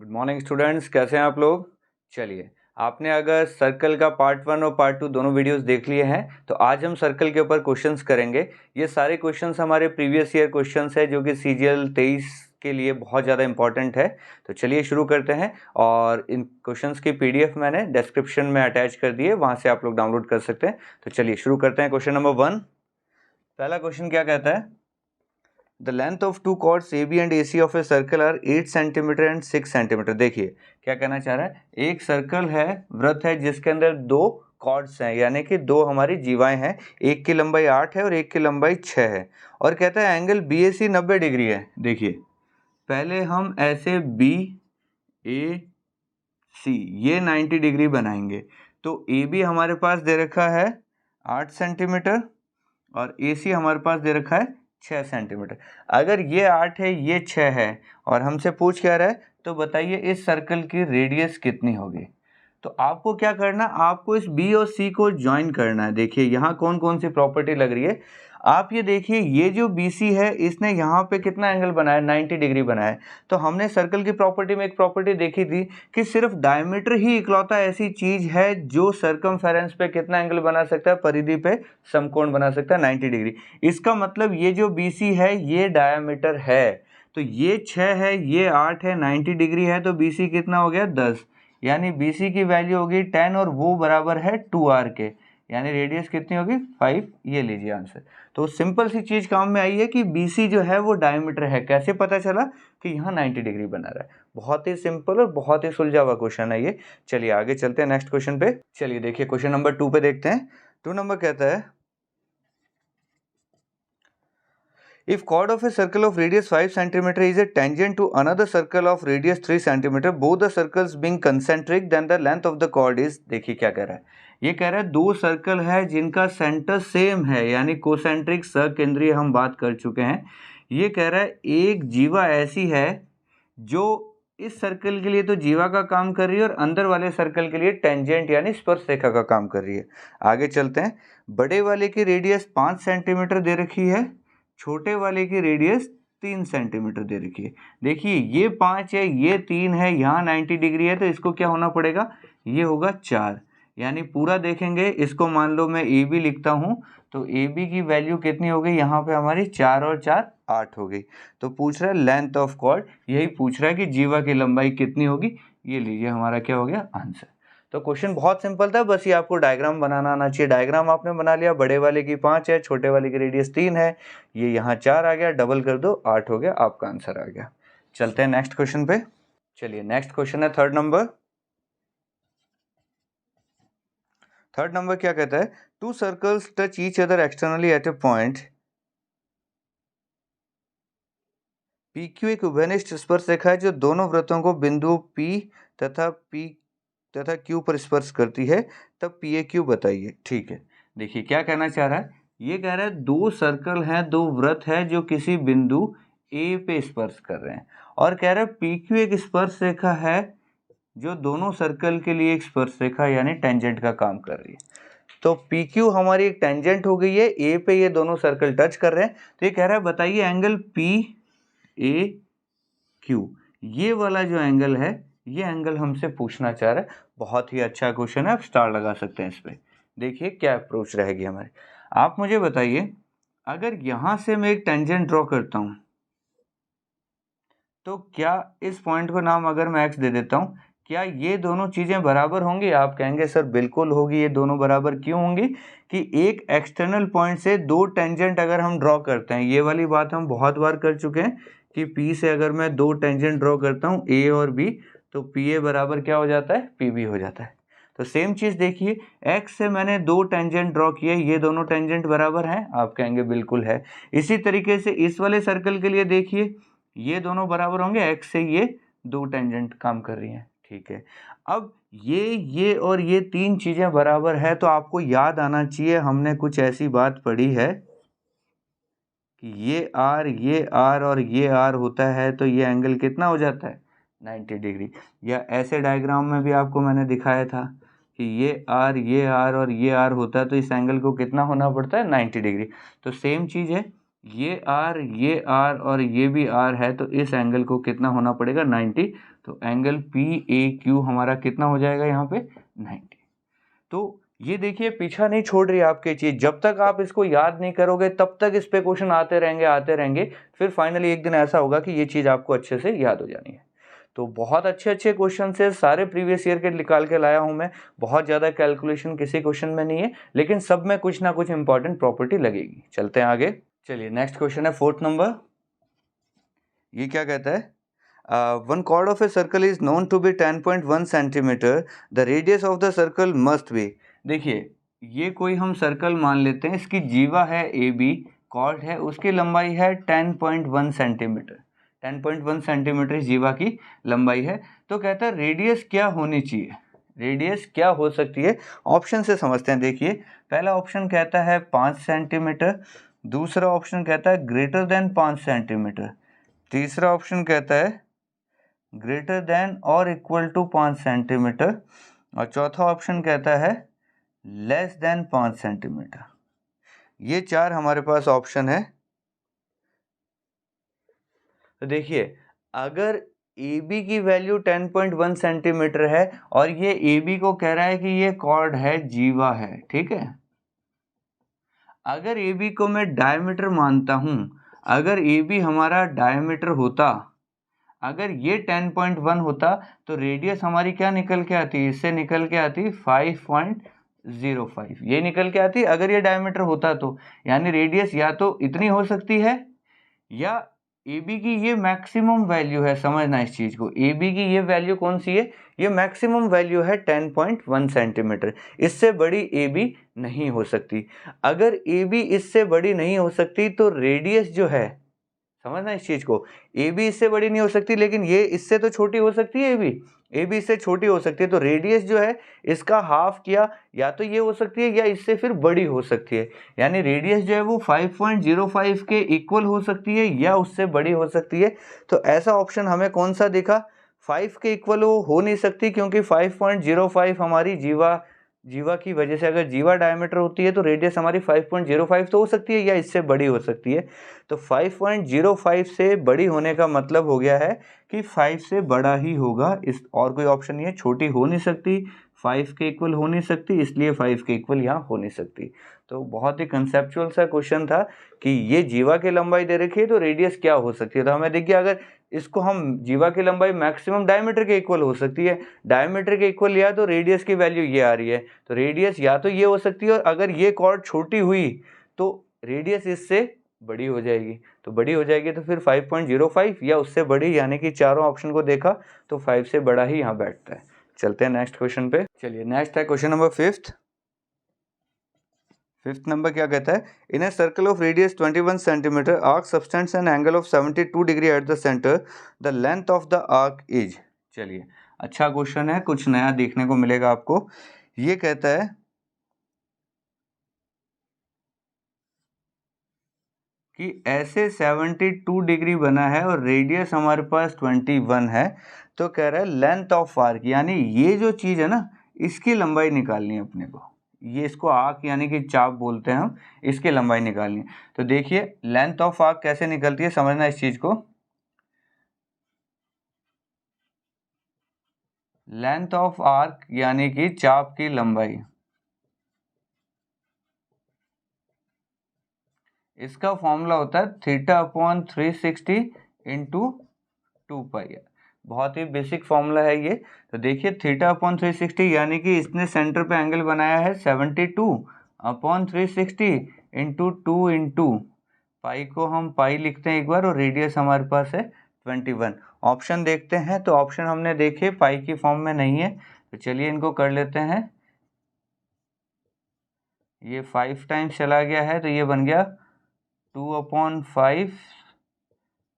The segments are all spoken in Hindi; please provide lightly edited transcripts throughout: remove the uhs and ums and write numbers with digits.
गुड मॉर्निंग स्टूडेंट्स, कैसे हैं आप लोग। चलिए, आपने अगर सर्कल का पार्ट 1 और पार्ट 2 दोनों वीडियोस देख लिए हैं तो आज हम सर्कल के ऊपर क्वेश्चंस करेंगे। ये सारे क्वेश्चंस हमारे प्रीवियस ईयर क्वेश्चंस है जो कि CGL 23 के लिए बहुत ज़्यादा इंपॉर्टेंट है। तो चलिए शुरू करते हैं और इन क्वेश्चंस की PDF मैंने डिस्क्रिप्शन में अटैच कर दी है, वहाँ से आप लोग डाउनलोड कर सकते हैं। तो चलिए शुरू करते हैं। क्वेश्चन नंबर 1, पहला क्वेश्चन क्या कहता है, The length of two chords AB and AC of a circle are 8 centimetre and 6 centimetre. देखिए क्या कहना चाह रहा है, एक सर्कल है, वृत्त है जिसके अंदर दो कॉर्ड्स हैं, यानी कि दो हमारी जीवाएं हैं, एक की लंबाई 8 है और एक की लंबाई 6 है, और कहता है एंगल BAC 90 डिग्री है। देखिए पहले हम ऐसे BAC ये 90 डिग्री बनाएंगे। तो AB हमारे पास दे रखा है 8 सेंटीमीटर और AC हमारे पास दे रखा है 6 सेंटीमीटर। अगर ये 8 है ये 6 है और हमसे पूछ क्या रहा है, तो बताइए इस सर्कल की रेडियस कितनी होगी। तो आपको क्या करना, आपको इस B और C को ज्वाइन करना है। देखिए यहाँ कौन कौन सी प्रॉपर्टी लग रही है, आप ये देखिए, ये जो BC है इसने यहाँ पे कितना एंगल बनाया, 90 डिग्री बनाया। तो हमने सर्कल की प्रॉपर्टी में एक प्रॉपर्टी देखी थी कि सिर्फ डायमीटर ही इकलौता ऐसी चीज है जो सर्कमफेरेंस पे कितना एंगल बना सकता है, परिधि पे समकोण बना सकता है 90 डिग्री। इसका मतलब ये जो BC है ये डायमीटर है, तो ये 6 है ये 8 है, 90 डिग्री है, तो BC कितना हो गया 10, यानी BC की वैल्यू होगी 10 और वो बराबर है 2R के, यानी रेडियस कितनी होगी 5। ये लीजिए आंसर। तो सिंपल सी चीज काम में आई है कि BC जो है वो डायमीटर है। कैसे पता चला कि यहाँ 90 डिग्री बना रहा है। बहुत ही सिंपल और बहुत ही सुलझा हुआ क्वेश्चन है ये। चलिए आगे चलते हैं नेक्स्ट क्वेश्चन पे। चलिए देखिए क्वेश्चन नंबर 2 पे देखते हैं। 2 नंबर कहता है, If chord of a circle of radius 5 cm is a tangent to another circle of radius 3 cm, both the circles being concentric, then the length of the chord is। देखिए क्या कह रहा है, ये कह रहा है दो सर्कल है जिनका सेंटर सेम है, यानी कोसेंट्रिक सकेंद्रीय हम बात कर चुके हैं। ये कह रहा है एक जीवा ऐसी है जो इस सर्कल के लिए तो जीवा का काम कर रही है और अंदर वाले सर्कल के लिए टेंजेंट यानी स्पर्श रेखा का काम कर रही है। आगे चलते हैं। बड़े वाले की रेडियस 5 सेंटीमीटर दे रखी है, छोटे वाले की रेडियस 3 सेंटीमीटर दे रखी है। देखिए ये 5 है ये 3 है, यहाँ 90 डिग्री है, तो इसको क्या होना पड़ेगा, ये होगा 4, यानी पूरा देखेंगे इसको मान लो मैं AB लिखता हूँ, तो AB की वैल्यू कितनी हो गई, यहाँ पे हमारी 4 और 4 8 हो गई। तो पूछ रहा है लेंथ ऑफ कॉर्ड, यही पूछ रहा है कि जीवा की लंबाई कितनी होगी। ये लीजिए हमारा क्या हो गया आंसर। तो क्वेश्चन बहुत सिंपल था, बस ये आपको डायग्राम बनाना आना चाहिए। डायग्राम आपने बना लिया, बड़े वाले की 5 है, छोटे वाले की रेडियस 3 है, ये यहाँ 4 आ गया, डबल कर दो 8 हो गया, आपका आंसर आ गया। चलते हैं नेक्स्ट क्वेश्चन पे। चलिए नेक्स्ट क्वेश्चन है 3rd नंबर। 3rd नंबर क्या कहता है, two circles touch each other externally at a point PQ एक उभयनिष्ठ स्पर्श रेखा है जो दोनों वृत्तों को बिंदु P तथा Q पर स्पर्श करती है, तब PAQ बताइए। ठीक है, देखिए क्या कहना चाह रहा है, ये कह रहा है दो सर्कल हैं, दो वृत्त है जो किसी बिंदु A पे स्पर्श कर रहे हैं, और कह रहा है PQ एक स्पर्श रेखा है जो दोनों सर्कल के लिए एक स्पर्श रेखा यानी टेंजेंट का काम कर रही है। तो PQ हमारी एक टेंजेंट हो गई है, A पे ये दोनों सर्कल टच कर रहे हैं, तो ये कह रहा है बताइए एंगल PAQ, ये वाला जो एंगल है ये एंगल हमसे पूछना चाह रहा है। बहुत ही अच्छा क्वेश्चन है, आप स्टार लगा सकते हैं इस पे। देखिए क्या अप्रोच रहेगी हमारी। आप मुझे बताइए, अगर यहां से मैं एक टेंजेंट ड्रॉ करता हूं तो क्या इस पॉइंट को नाम अगर मैं x दे देता हूं, क्या ये दोनों चीजें बराबर होंगी। आप कहेंगे सर बिल्कुल होगी, ये दोनों बराबर क्यों होंगी, कि एक एक्सटर्नल पॉइंट से दो टेंजेंट अगर हम ड्रॉ करते हैं, ये वाली बात हम बहुत बार कर चुके हैं कि P से अगर मैं दो टेंजेंट ड्रॉ करता हूँ A और B, तो PA बराबर क्या हो जाता है, PB हो जाता है। तो सेम चीज देखिए, x से मैंने दो टेंजेंट ड्रॉ किए, ये दोनों टेंजेंट बराबर हैं, आप कहेंगे बिल्कुल है। इसी तरीके से इस वाले सर्कल के लिए देखिए, ये दोनों बराबर होंगे, x से ये दो टेंजेंट काम कर रही हैं। ठीक है, अब ये और ये तीन चीजें बराबर है, तो आपको याद आना चाहिए हमने कुछ ऐसी बात पढ़ी है कि ये R और ये R होता है, तो ये एंगल कितना हो जाता है 90 डिग्री। या ऐसे डायग्राम में भी आपको मैंने दिखाया था कि ये R और ये R होता है, तो इस एंगल को कितना होना पड़ता है 90 डिग्री। तो सेम चीज़ है, ये आर और ये भी आर है, तो इस एंगल को कितना होना पड़ेगा 90। तो एंगल पी ए क्यू हमारा कितना हो जाएगा यहाँ पे 90। तो ये देखिए पीछा नहीं छोड़ रही आपकी चीज, जब तक आप इसको याद नहीं करोगे तब तक इस पे क्वेश्चन आते रहेंगे, फिर फाइनली एक दिन ऐसा होगा कि ये चीज आपको अच्छे से याद हो जानी है। तो बहुत अच्छे अच्छे क्वेश्चन से सारे प्रीवियस ईयर के निकाल के लाया हूं मैं। बहुत ज़्यादा कैलकुलेशन किसी क्वेश्चन में नहीं है, लेकिन सब में कुछ ना कुछ इंपॉर्टेंट प्रॉपर्टी लगेगी। चलते हैं आगे। चलिए नेक्स्ट क्वेश्चन है 4th नंबर। ये क्या कहता है, one chord of a circle is known to be 10.1 centimetre, the radius of the circle must be. देखिए ये कोई हम सर्कल मान लेते हैं, इसकी जीवा है ए बी, कॉर्ड है, उसकी लंबाई है 10.1 सेंटीमीटर। 10.1 सेंटीमीटर जीवा की लंबाई है। तो कहता है रेडियस क्या होनी चाहिए, रेडियस क्या हो सकती है। ऑप्शन से समझते हैं। देखिए पहला ऑप्शन कहता है 5 सेंटीमीटर, दूसरा ऑप्शन कहता है ग्रेटर देन 5 सेंटीमीटर, तीसरा ऑप्शन कहता है ग्रेटर देन और इक्वल टू 5 सेंटीमीटर, और चौथा ऑप्शन कहता है लेस देन 5 सेंटीमीटर। ये चार हमारे पास ऑप्शन है। तो देखिए अगर ए बी की वैल्यू 10.1 सेंटीमीटर है और ये ए बी को कह रहा है कि ये कॉर्ड है, जीवा है, ठीक है। अगर ए बी को मैं डायमीटर मानता हूं, अगर ए बी हमारा डायमीटर होता, अगर ये 10.1 होता तो रेडियस हमारी क्या निकल के आती, इससे निकल के आती 5.05, ये निकल के आती अगर ये डायमीटर होता तो। यानी रेडियस या तो इतनी हो सकती है या ए बी की ये मैक्सिमम वैल्यू है। समझना इस चीज को, ए बी की ये वैल्यू कौन सी है, ये मैक्सिमम वैल्यू है 10.1 सेंटीमीटर, इससे बड़ी ए बी नहीं हो सकती। अगर ए बी इससे बड़ी नहीं हो सकती तो रेडियस जो है, समझना इस चीज को, ए बी इससे बड़ी नहीं हो सकती, लेकिन ये इससे तो छोटी हो सकती है, ए बी इससे छोटी हो सकती है, तो रेडियस जो है इसका हाफ किया, या तो ये हो सकती है या इससे फिर बड़ी हो सकती है। यानी रेडियस जो है वो 5.05 के इक्वल हो सकती है या उससे बड़ी हो सकती है। तो ऐसा ऑप्शन हमें कौन सा दिखा, 5 के इक्वल हो नहीं सकती, क्योंकि 5.05 हमारी जीवा की वजह से, अगर जीवा डायमीटर होती है तो रेडियस हमारी 5.05 तो हो सकती है या इससे बड़ी हो सकती है। तो 5.05 से बड़ी होने का मतलब हो गया है कि 5 से बड़ा ही होगा, इस और कोई ऑप्शन नहीं है। छोटी हो नहीं सकती, 5 के इक्वल हो नहीं सकती, इसलिए 5 के इक्वल यहाँ हो नहीं सकती। तो बहुत ही कंसेप्चुअल सा क्वेश्चन था कि ये जीवा की लंबाई दे रखी है तो रेडियस क्या हो सकती है। तो हमें देखिए अगर इसको हम जीवा की लंबाई मैक्सिमम डायमीटर के इक्वल हो सकती है, डायमीटर के इक्वल लिया तो रेडियस की वैल्यू ये आ रही है, तो रेडियस या तो ये हो सकती है, और अगर ये कॉर्ड छोटी हुई तो रेडियस इससे बड़ी हो जाएगी। तो बड़ी हो जाएगी तो फिर 5.05 या उससे बड़ी, यानी कि चारों ऑप्शन को देखा तो 5 से बड़ा ही यहाँ बैठता है। चलते हैं नेक्स्ट क्वेश्चन पे। चलिए नेक्स्ट है क्वेश्चन नंबर 5th नंबर। क्या कहता है, in a circle of radius 21 centimetre arc subtends an angle of 72 degree at the centre, the length of the arc is. चलिए अच्छा क्वेश्चन है, कुछ नया देखने को मिलेगा आपको। ये कहता है कि ऐसे 72 डिग्री बना है और रेडियस हमारे पास 21 है, तो कह रहा है लेंथ ऑफ आर्क, यानी ये जो चीज है ना इसकी लंबाई निकालनी है अपने को। ये इसको आर्क यानी कि चाप बोलते हैं हम, इसकी लंबाई निकालनी है। तो देखिए लेंथ ऑफ आर्क कैसे निकलती है, समझना इस चीज को। लेंथ ऑफ आर्क यानी कि चाप की लंबाई, इसका फॉर्मूला होता है θ/360 इंटू 2π। बहुत ही बेसिक फॉर्मूला है ये। तो देखिए θ/360 यानी कि इसने सेंटर पे एंगल बनाया है 72/360 इंटू 2 इंटू पाई को हम पाई लिखते हैं एक बार, और रेडियस हमारे पास है 21। ऑप्शन देखते हैं, तो ऑप्शन हमने देखे पाई की फॉर्म में नहीं है, तो चलिए इनको कर लेते हैं। ये 5 टाइम्स चला गया है तो ये बन गया 2/5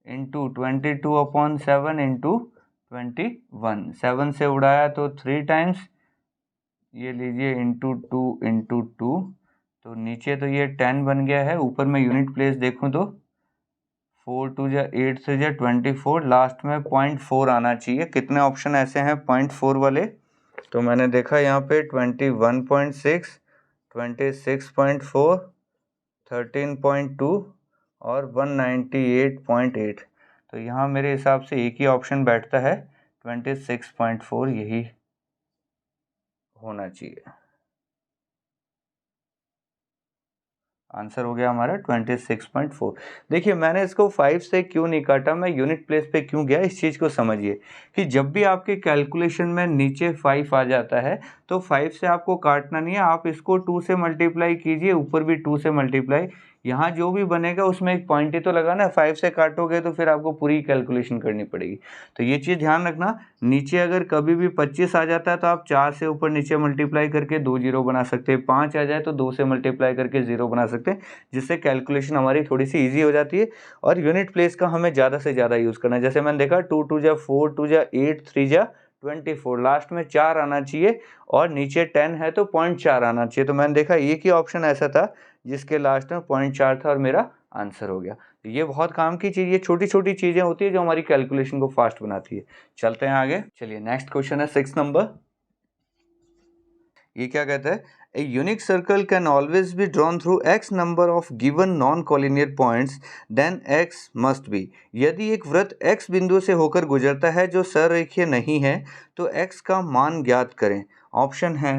इंटू 22/7 इंटू 21। 7 से उड़ाया तो 3 टाइम्स, ये लीजिए इंटू 2 इंटू 2, तो नीचे तो ये 10 बन गया है। ऊपर में यूनिट प्लेस देखूं तो 4 2 जा 8 से जा 24, लास्ट में 0.4 आना चाहिए। कितने ऑप्शन ऐसे हैं 0.4 वाले, तो मैंने देखा यहाँ पे 21.6, 26.4, 13.2 और 198.8, तो यहाँ मेरे हिसाब से एक ही ऑप्शन बैठता है, 26.4 यही होना चाहिए। आंसर हो गया हमारा 26.4। देखिए मैंने इसको 5 से क्यों नहीं काटा, मैं यूनिट प्लेस पे क्यों गया, इस चीज़ को समझिए कि जब भी आपके कैलकुलेशन में नीचे 5 आ जाता है तो 5 से आपको काटना नहीं है, आप इसको 2 से मल्टीप्लाई कीजिए, ऊपर भी 2 से मल्टीप्लाई, यहाँ जो भी बनेगा उसमें एक पॉइंट ही तो लगाना है, 5 से काटोगे तो फिर आपको पूरी कैलकुलेशन करनी पड़ेगी। तो ये चीज़ ध्यान रखना, नीचे अगर कभी भी 25 आ जाता है तो आप 4 से ऊपर नीचे मल्टीप्लाई करके 2 जीरो बना सकते हैं, 5 आ जाए तो 2 से मल्टीप्लाई करके 0 बना सकते हैं, जिससे कैलकुलेशन हमारी थोड़ी सी ईजी हो जाती है। और यूनिट प्लेस का हमें ज़्यादा से ज़्यादा यूज़ करना है, जैसे मैंने देखा 2 2 जा 4, 2 जा 8, 3 जा 24, लास्ट में 4 आना चाहिए और नीचे 10 है तो 0.4 आना चाहिए। तो मैंने देखा एक ही ऑप्शन ऐसा था जिसके लास्ट में 0.4 था और मेरा आंसर हो गया। तो ये बहुत काम की चीज़, ये छोटी छोटी चीज़ें होती है जो हमारी कैलकुलेशन को फास्ट बनाती है। चलते हैं आगे, चलिए नेक्स्ट क्वेश्चन है 6 नंबर। ये क्या कहता है, a unique circle can always be drawn through x number of given non collinear points, then x must be. यदि एक वृत्त एक्स बिंदु से होकर गुजरता है जो सररेखीय नहीं है तो एक्स का मान ज्ञात करें। ऑप्शन है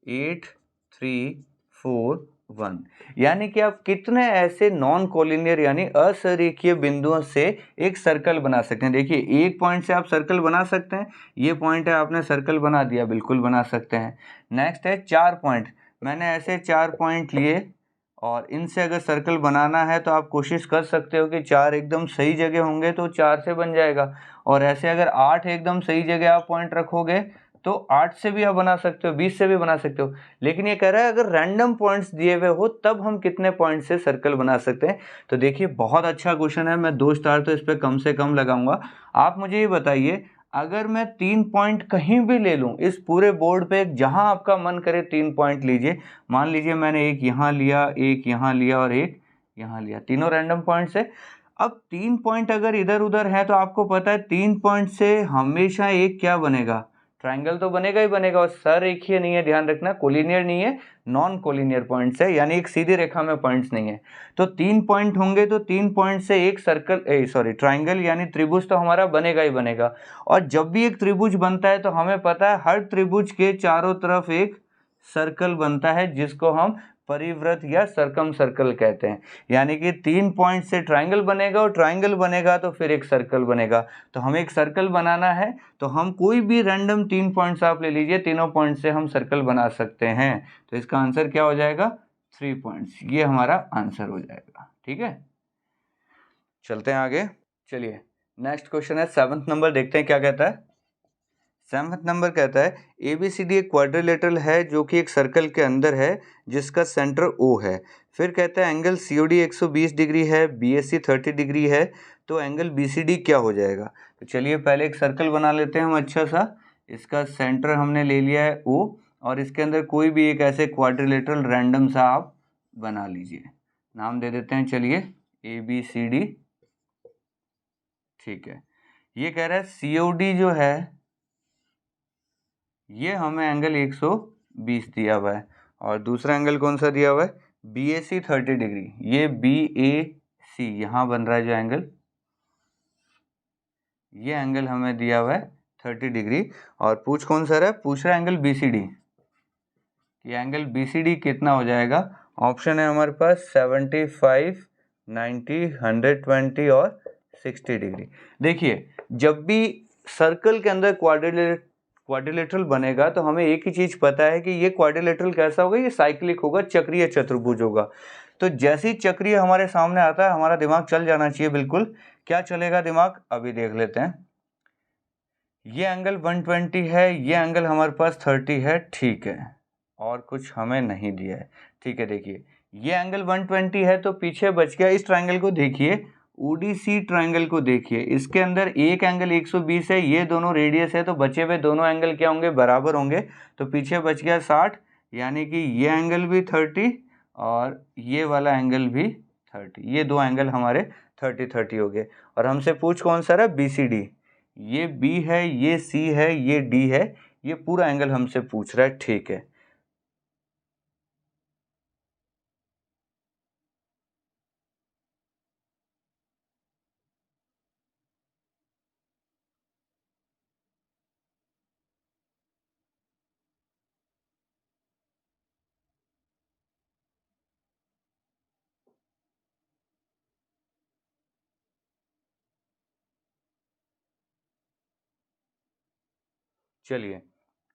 8, 3, 4, 1। यानी कि आप कितने ऐसे नॉन कोलिनियर यानी असरेखीय बिंदुओं से एक सर्कल बना सकते हैं। देखिए एक पॉइंट से आप सर्कल बना सकते हैं, ये पॉइंट है आपने सर्कल बना दिया, बिल्कुल बना सकते हैं। नेक्स्ट है 4 पॉइंट, मैंने ऐसे 4 पॉइंट लिए और इनसे अगर सर्कल बनाना है तो आप कोशिश कर सकते हो कि 4 एकदम सही जगह होंगे तो 4 से बन जाएगा, और ऐसे अगर 8 एकदम सही जगह आप पॉइंट रखोगे तो 8 से भी आप बना सकते हो, 20 से भी बना सकते हो। लेकिन ये कह रहा है अगर रैंडम पॉइंट्स दिए हुए हो तब हम कितने पॉइंट से सर्कल बना सकते हैं। तो देखिए बहुत अच्छा क्वेश्चन है, मैं 2 स्टार तो इस पर कम से कम लगाऊंगा। आप मुझे ये बताइए, अगर मैं 3 पॉइंट कहीं भी ले लूं इस पूरे बोर्ड पे, जहां आपका मन करे 3 पॉइंट लीजिए, मान लीजिए मैंने एक यहाँ लिया, एक यहाँ लिया और एक यहाँ लिया, तीनों रैंडम पॉइंट्स है। अब 3 पॉइंट अगर इधर उधर है तो आपको पता है 3 पॉइंट से हमेशा एक क्या बनेगा, ट्रायंगल तो बनेगा ही बनेगा, और सररेखीय नहीं है, ध्यान रखना, कोलिनियर नहीं है, नॉन कोलिनियर पॉइंट्स है, यानी एक सीधी रेखा में पॉइंट्स नहीं है। तो 3 पॉइंट होंगे तो 3 पॉइंट से एक सर्कल ट्रायंगल यानी त्रिभुज तो हमारा बनेगा ही बनेगा। और जब भी एक त्रिभुज बनता है तो हमें पता है हर त्रिभुज के चारों तरफ एक सर्कल बनता है जिसको हम परिवृत्त या सर्कम सर्कल कहते हैं। यानी कि 3 पॉइंट से ट्रायंगल बनेगा और ट्रायंगल बनेगा तो फिर एक सर्कल बनेगा। तो हमें एक सर्कल बनाना है तो हम कोई भी रैंडम 3 पॉइंट्स आप ले लीजिए, तीनों पॉइंट से हम सर्कल बना सकते हैं। तो इसका आंसर क्या हो जाएगा, 3 पॉइंट्स, ये हमारा आंसर हो जाएगा। ठीक है, चलते हैं आगे। चलिए नेक्स्ट क्वेश्चन है 7th नंबर, देखते हैं क्या कहता है। 7th नंबर कहता है ABCD एक क्वाड्रिलेटरल है जो कि एक सर्कल के अंदर है जिसका सेंटर O है। फिर कहता है एंगल COD 120 डिग्री है, BAC 30 डिग्री है, तो एंगल BCD क्या हो जाएगा। तो चलिए पहले एक सर्कल बना लेते हैं हम अच्छा सा, इसका सेंटर हमने ले लिया है O, और इसके अंदर कोई भी एक ऐसे क्वाड्रिलेटरल रैंडम सा आप बना लीजिए, नाम दे देते हैं चलिए ABCD। ठीक है, ये कह रहा है COD जो है ये हमें एंगल 120 दिया हुआ है, और दूसरा एंगल कौन सा दिया हुआ है, BAC 30 डिग्री, ये BAC यहाँ बन रहा है जो एंगल, ये एंगल हमें दिया हुआ है 30 डिग्री। और पूछ कौन सा रहा है, पूछ रहा है एंगल BCD, ये एंगल BCD कितना हो जाएगा। ऑप्शन है हमारे पास 75, 90, 120 और 60 डिग्री। देखिए जब भी सर्कल के अंदर क्वाड्रिलेटरल बनेगा तो हमें एक ही चीज पता है कि ये क्वाड्रिलेटरल कैसा होगा, ये साइक्लिक होगा, चक्रीय चतुर्भुज होगा। तो जैसे ही चक्रीय हमारे सामने आता है हमारा दिमाग चल जाना चाहिए बिल्कुल। क्या चलेगा दिमाग, अभी देख लेते हैं। ये एंगल 120 है, ये एंगल हमारे पास 30 है, ठीक है, और कुछ हमें नहीं दिया है। ठीक है, देखिए ये एंगल 120 है तो पीछे बच गया, इस ट्रायंगल को देखिए, ODC ट्रायंगल को देखिए, इसके अंदर एक एंगल 120 है, ये दोनों रेडियस है, तो बचे हुए दोनों एंगल क्या होंगे, बराबर होंगे। तो पीछे बच गया 60, यानी कि ये एंगल भी 30 और ये वाला एंगल भी 30, ये दो एंगल हमारे 30 हो गए। और हमसे पूछ कौन सा रहा, BCD, ये B है, ये C है, ये D है, ये पूरा एंगल हमसे पूछ रहा है। ठीक है, चलिए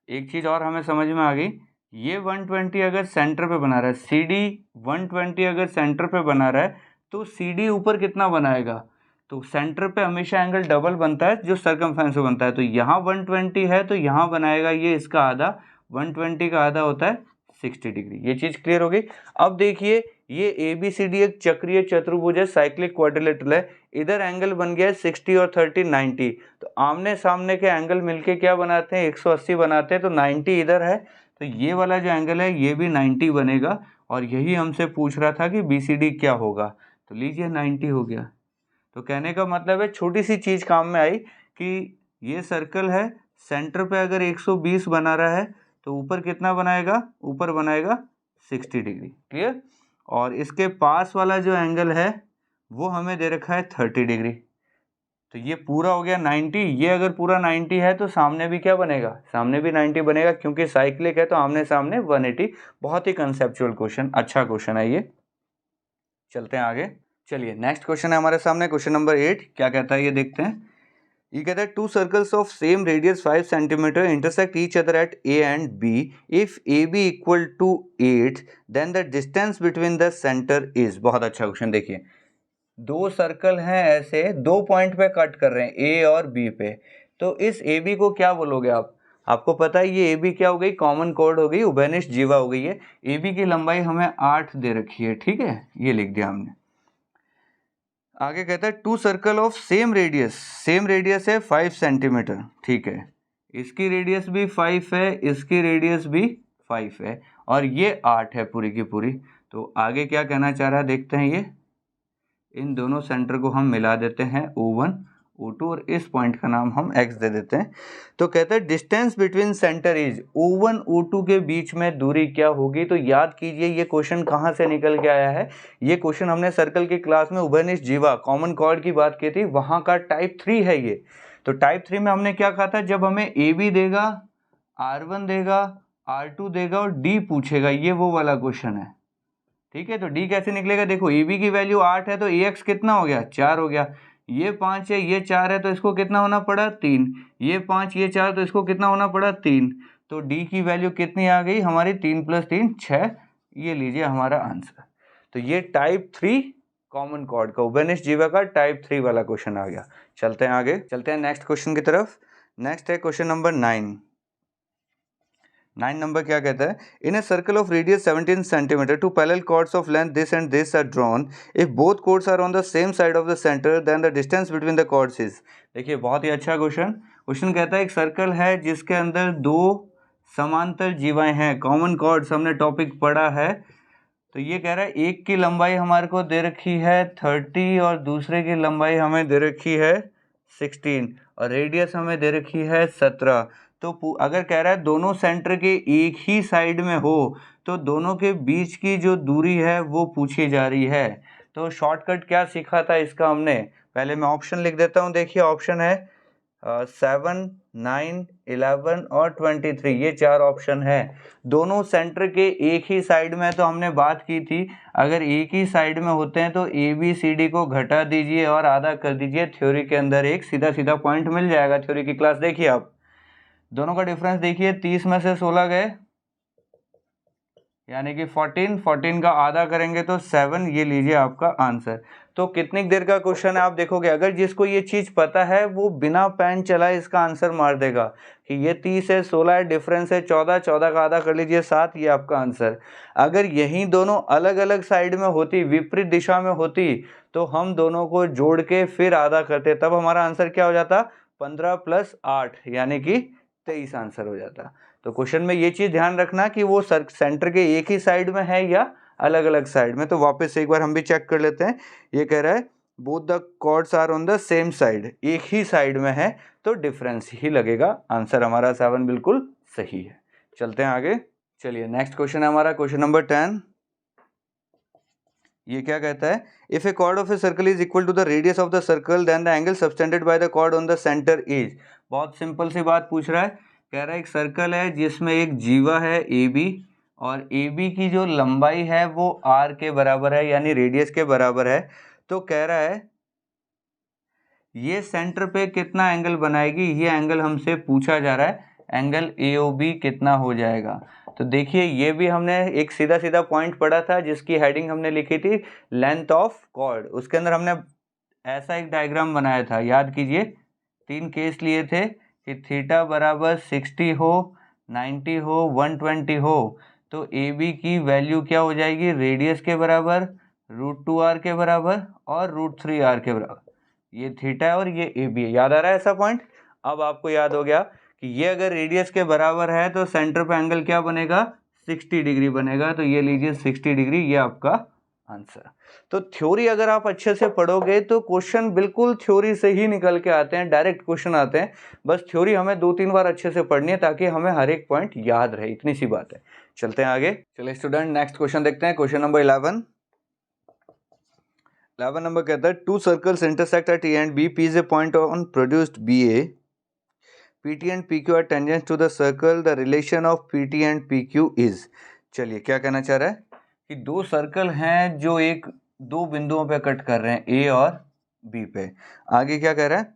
एक चीज़ और हमें समझ में आ गई, ये 120 अगर सेंटर पे बना रहा है, सी डी 120 अगर सेंटर पे बना रहा है तो सी डी ऊपर कितना बनाएगा, तो सेंटर पे हमेशा एंगल डबल बनता है जो सरकमफ्रेंस पे बनता है, तो यहाँ 120 है तो यहाँ बनाएगा ये इसका आधा, 120 का आधा होता है 60 डिग्री। ये चीज़ क्लियर हो गई। अब देखिए ये ए बी सी डी एक चक्रीय चतुर्भुज है, साइक्लिक क्वाड्रिलेटरल है, इधर एंगल बन गया है 60 और 30 90, तो आमने सामने के एंगल मिलके क्या बनाते हैं 180 बनाते हैं, तो 90 इधर है तो ये वाला जो एंगल है ये भी 90 बनेगा, और यही हमसे पूछ रहा था कि बी सी डी क्या होगा, तो लीजिए 90 हो गया। तो कहने का मतलब है छोटी सी चीज़ काम में आई कि ये सर्कल है, सेंटर पे अगर 120 बना रहा है तो ऊपर कितना बनाएगा, ऊपर बनाएगा 60 डिग्री। क्लियर। और इसके पास वाला जो एंगल है वो हमें दे रखा है 30 डिग्री, तो ये पूरा हो गया 90। ये अगर पूरा 90 है तो सामने भी क्या बनेगा, सामने भी 90 बनेगा, क्योंकि साइक्लिक है तो आमने सामने 180। बहुत ही कंसेप्चुअल क्वेश्चन, अच्छा क्वेश्चन है ये। चलते हैं आगे। चलिए नेक्स्ट क्वेश्चन है हमारे सामने, क्वेश्चन नंबर 8। क्या कहता है ये देखते हैं। ये कहता है two circles of same radius 5 centimetre intersect each other at A and B, if A B equal to 8 then the distance between the centre is. बहुत अच्छा क्वेश्चन। देखिए दो सर्कल हैं ऐसे, दो पॉइंट पे कट कर रहे हैं ए और बी पे, तो इस ए बी को क्या बोलोगे आप, आपको पता है ये ए बी क्या हो गई, कॉमन कॉर्ड हो गई, उभयनिष्ठ जीवा हो गई है। ए बी की लंबाई हमें 8 दे रखी है, ठीक है, ये लिख दिया हमने। आगे कहता है two circle of same radius है 5 सेंटीमीटर, ठीक है, इसकी रेडियस भी 5 है, इसकी रेडियस भी 5 है, और ये 8 है पूरी की पूरी। तो आगे क्या कहना चाह रहा है देखते हैं। ये इन दोनों सेंटर को हम मिला देते हैं O1 O2 और इस पॉइंट का नाम हम X दे देते हैं। तो कहता है distance between centre is, O1 O2 के बीच में दूरी क्या होगी। तो याद कीजिए ये क्वेश्चन कहाँ से निकल के आया है, ये क्वेश्चन हमने सर्कल की क्लास में उभयनिष्ठ जीवा कॉमन कॉर्ड की बात की थी, वहाँ का टाइप 3 है ये। तो टाइप 3 में हमने क्या कहा था, जब हमें AB देगा, R1 देगा, R2 देगा और D पूछेगा, ये वो वाला क्वेश्चन है, ठीक है। तो डी कैसे निकलेगा, देखो ए बी की वैल्यू 8 है तो ए एक्स कितना हो गया, 4 हो गया, ये 5 है ये 4 है तो इसको कितना होना पड़ा 3, ये 5 ये 4 तो इसको कितना होना पड़ा 3, तो डी की वैल्यू कितनी आ गई हमारी 3 + 3 6, ये लीजिए हमारा आंसर। तो ये टाइप 3 कॉमन कॉर्ड का उभयनिष्ठ जीवा का टाइप 3 वाला क्वेश्चन आ गया। चलते हैं आगे, चलते हैं नेक्स्ट क्वेश्चन की तरफ। नेक्स्ट है क्वेश्चन नंबर 9 नंबर क्या कहता है, in a circle of radius 17 centimetre two parallel chords of length this and this are drawn, if both chords are on the same side of the centre then the distance between the chords is. देखिए बहुत ही अच्छा क्वेश्चन कहता है एक सर्कल है जिसके अंदर दो समांतर जीवाएं हैं, कॉमन कॉर्ड्स हमने टॉपिक पढ़ा है। तो ये कह रहा है एक की लंबाई हमारे को दे रखी है 30 और दूसरे की लंबाई हमें दे रखी है 16 और रेडियस हमें दे रखी है 17। तो अगर कह रहा है दोनों सेंटर के एक ही साइड में हो तो दोनों के बीच की जो दूरी है वो पूछी जा रही है। तो शॉर्टकट क्या सीखा था इसका हमने, पहले मैं ऑप्शन लिख देता हूँ। देखिए ऑप्शन है 7, 9, 11 और 23, ये 4 ऑप्शन है। दोनों सेंटर के एक ही साइड में, तो हमने बात की थी अगर एक ही साइड में होते हैं तो ए बी सी डी को घटा दीजिए और आधा कर दीजिए, थ्योरी के अंदर एक सीधा सीधा पॉइंट मिल जाएगा। थ्योरी की क्लास देखिए आप, दोनों का डिफरेंस देखिए, 30 में से 16 गए यानी कि 14 का आधा करेंगे तो 7, ये लीजिए आपका आंसर। तो कितनी देर का क्वेश्चन है आप देखोगे, अगर जिसको ये चीज़ पता है वो बिना पेन चलाए इसका आंसर मार देगा कि ये 30 है, 16 है, डिफरेंस है 14, 14 का आधा कर लीजिए 7, ये आपका आंसर। अगर यही दोनों अलग अलग साइड में होती, विपरीत दिशा में होती, तो हम दोनों को जोड़ के फिर आधा करते, तब हमारा आंसर क्या हो जाता 15 + 8 यानी कि 23 आंसर हो जाता। तो क्वेश्चन में ये चीज़ ध्यान रखना कि वो सेंटर के एक ही साइड में है या अलग अलग साइड में। तो वापस से एक बार हम भी चेक कर लेते हैं। ये कह रहा है both the chords are on the same side, एक ही साइड में है तो डिफरेंस ही लगेगा। आंसर हमारा 7 बिल्कुल सही है। चलते हैं आगे। चलिए नेक्स्ट क्वेश्चन है हमारा क्वेश्चन नंबर 10। ये क्या कहता है, if a chord of a circle is equal to the radius of the circle then the angle subtended by the chord on the centre is. बहुत सिंपल सी बात पूछ रहा है, कह रहा है एक सर्कल है जिसमें एक जीवा है ए बी और ए बी की जो लंबाई है वो आर के बराबर है यानी रेडियस के बराबर है। तो कह रहा है ये सेंटर पे कितना एंगल बनाएगी, ये एंगल हमसे पूछा जा रहा है। एंगल AOB कितना हो जाएगा। तो देखिए ये भी हमने एक सीधा सीधा पॉइंट पढ़ा था जिसकी हेडिंग हमने लिखी थी लेंथ ऑफ कॉर्ड। उसके अंदर हमने ऐसा एक डायग्राम बनाया था, याद कीजिए 3 केस लिए थे कि थीटा बराबर 60 हो, 90 हो, 120 हो, तो AB की वैल्यू क्या हो जाएगी, रेडियस के बराबर, √2r के बराबर और √3r के बराबर। ये थीटा है और ये AB है। याद आ रहा है ऐसा पॉइंट? अब आपको याद हो गया कि ये अगर रेडियस के बराबर है तो सेंटर पे एंगल क्या बनेगा, 60 डिग्री बनेगा। तो ये लीजिए 60 डिग्री, ये आपका आंसर। तो थ्योरी अगर आप अच्छे से पढ़ोगे तो क्वेश्चन बिल्कुल थ्योरी से ही निकल के आते हैं, डायरेक्ट क्वेश्चन आते हैं। बस थ्योरी हमें 2-3 बार अच्छे से पढ़नी है ताकि हमें हर एक पॉइंट याद रहे, इतनी सी बात है। चलते हैं आगे। चलिए स्टूडेंट, नेक्स्ट क्वेश्चन देखते हैं। क्वेश्चन नंबर 11 नंबर कहता है 2 circles intersect at A and B. P is a point on produced BA. PT and PQ are tangents to the circle. The relation of PT and PQ is. चलिए क्या कहना चाह रहा है कि 2 सर्कल हैं जो एक 2 बिंदुओं पे कट कर रहे हैं, A और B पे। आगे क्या कह रहा है,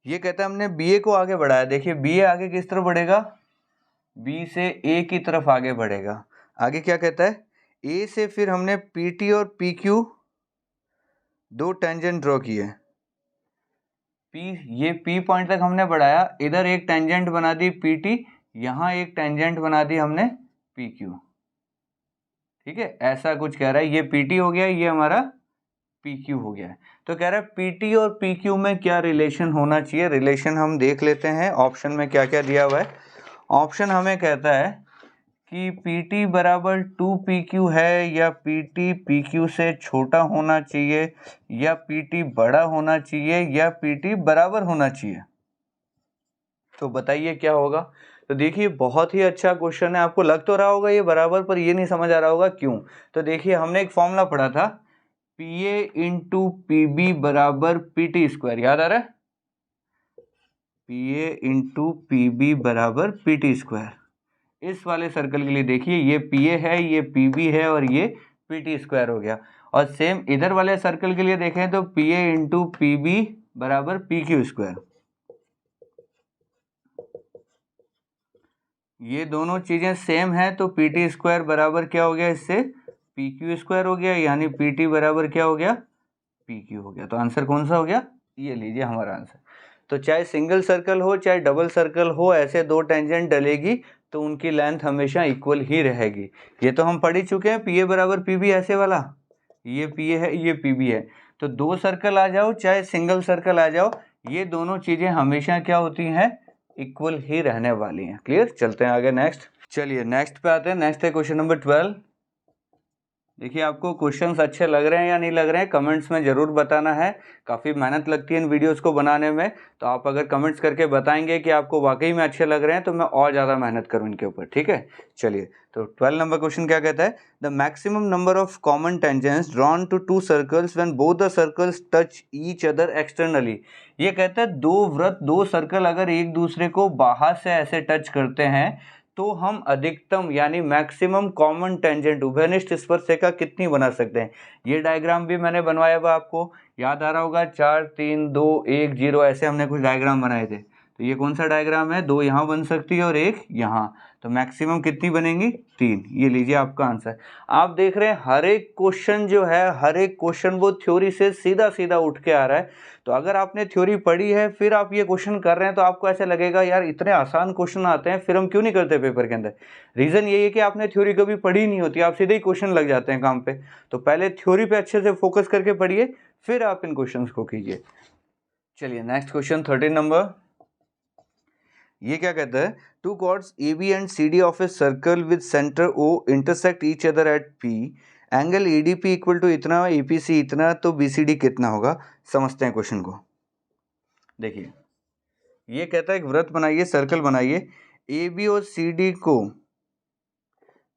ये कहता है हमने BA को आगे बढ़ाया। देखिए BA आगे किस तरफ बढ़ेगा, B से A की तरफ आगे बढ़ेगा। आगे क्या कहता है, A से फिर हमने PT और PQ 2 टेंजेंट ड्रॉ किए। ये P पॉइंट तक हमने बढ़ाया, इधर एक टेंजेंट बना दी PT, यहाँ एक टेंजेंट बना दी हमने PQ। ठीक है, ऐसा कुछ कह रहा है। ये PT हो गया, ये हमारा PQ हो गया है। तो कह रहा है PT और PQ में क्या रिलेशन होना चाहिए। रिलेशन हम देख लेते हैं ऑप्शन में क्या क्या दिया हुआ है। ऑप्शन हमें कहता है कि PT बराबर 2PQ है, या PT PQ से छोटा होना चाहिए, या PT बड़ा होना चाहिए, या PT बराबर होना चाहिए। तो बताइए क्या होगा। तो देखिए बहुत ही अच्छा क्वेश्चन है। आपको लग तो रहा होगा ये बराबर, पर ये नहीं समझ आ रहा होगा क्यों। तो देखिए हमने एक फॉर्मूला पढ़ा था, PA इंटू PB बराबर PT स्क्वायर। याद आ रहा है, PA इंटू PB बराबर PT स्क्वायर। इस वाले सर्कल के लिए देखिए ये PA है, ये PB है और ये PT स्क्वायर हो गया। और सेम इधर वाले सर्कल के लिए देखें तो PA इंटू PB बराबर PQ स्क्वायर। ये दोनों चीजें सेम है तो PT स्क्वायर बराबर क्या हो गया, इससे PQ स्क्वायर हो गया, यानी PT बराबर क्या हो गया, PQ हो गया। तो आंसर कौन सा हो गया, ये लीजिए हमारा आंसर। तो चाहे सिंगल सर्कल हो चाहे डबल सर्कल हो, ऐसे 2 टेंजेंट डलेगी तो उनकी लेंथ हमेशा इक्वल ही रहेगी। ये तो हम पढ़ ही चुके हैं, PA बराबर PB ऐसे वाला, ये PA है ये PB है। तो 2 सर्कल आ जाओ चाहे सिंगल सर्कल आ जाओ, ये दोनों चीजें हमेशा क्या होती हैं, इक्वल ही रहने वाली हैं। क्लियर, चलते हैं आगे नेक्स्ट। चलिए नेक्स्ट पे आते हैं। नेक्स्ट है क्वेश्चन नंबर 12। देखिए आपको क्वेश्चंस अच्छे लग रहे हैं या नहीं लग रहे हैं, कमेंट्स में ज़रूर बताना है। काफ़ी मेहनत लगती है इन वीडियोस को बनाने में, तो आप अगर कमेंट्स करके बताएंगे कि आपको वाकई में अच्छे लग रहे हैं तो मैं और ज़्यादा मेहनत करूँ इनके ऊपर। ठीक है, चलिए तो 12 नंबर क्वेश्चन क्या कहता है, the maximum number of common tangents drawn to 2 circles when both the circles touch each other externally. ये कहता है 2 वृत्त 2 सर्कल अगर एक दूसरे को बाहर से ऐसे टच करते हैं तो हम अधिकतम यानी मैक्सिमम कॉमन टेंजेंट उभयनिष्ठ स्पर्शिका कितनी बना सकते हैं। ये डायग्राम भी मैंने बनवाया हुआ, आपको याद आ रहा होगा, 4 3 2 1 0 ऐसे हमने कुछ डायग्राम बनाए थे। तो ये कौन सा डायग्राम है, 2 यहाँ बन सकती है और 1 यहाँ। तो मैक्सिमम कितनी बनेंगी, 3। ये लीजिए आपका आंसर। आप देख रहे हैं हर एक क्वेश्चन जो है, हर एक क्वेश्चन वो थ्योरी से सीधा सीधा उठ के आ रहा है। तो अगर आपने थ्योरी पढ़ी है फिर आप ये क्वेश्चन कर रहे हैं तो आपको ऐसे लगेगा यार इतने आसान क्वेश्चन आते हैं फिर हम क्यों नहीं करते पेपर के अंदर। रीज़न यही है कि आपने थ्योरी कभी पढ़ी नहीं होती, आप सीधे ही क्वेश्चन लग जाते हैं काम पे। तो पहले थ्योरी पे अच्छे से फोकस करके पढ़िए, फिर आप इन क्वेश्चंस को कीजिए। चलिए नेक्स्ट क्वेश्चन 13 नंबर। ये क्या कहता है, 2 chords AB and CD of a circle with center O intersect each other at P. Angle EDP equal to इतना, APC इतना, तो BCD कितना होगा। समझते हैं क्वेश्चन को। देखिए ये कहता है एक वृत्त बनाइए, सर्कल बनाइए, AB और CD को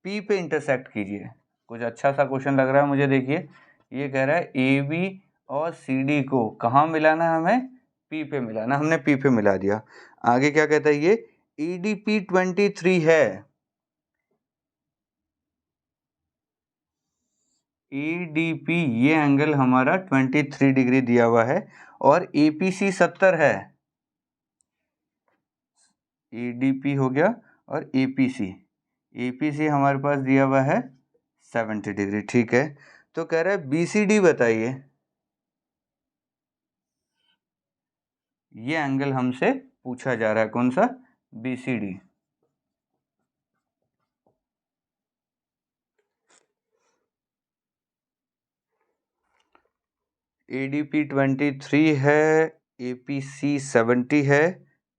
P पे इंटरसेक्ट कीजिए। कुछ अच्छा सा क्वेश्चन लग रहा है मुझे। देखिए ये कह रहा है AB और CD को कहाँ मिलाना है, हमें P पे मिलाना। हमने P पे मिला दिया। आगे क्या कहता है, ये EDP 23 है, EDP ये एंगल हमारा 23 डिग्री दिया हुआ है, और APC 70 है। ADP हो गया और APC हमारे पास दिया हुआ है 70 डिग्री, ठीक है। तो कह रहा है BCD बताइए, ये एंगल हमसे पूछा जा रहा है, कौन सा? BCD। ADP 23 है, APC 70 है,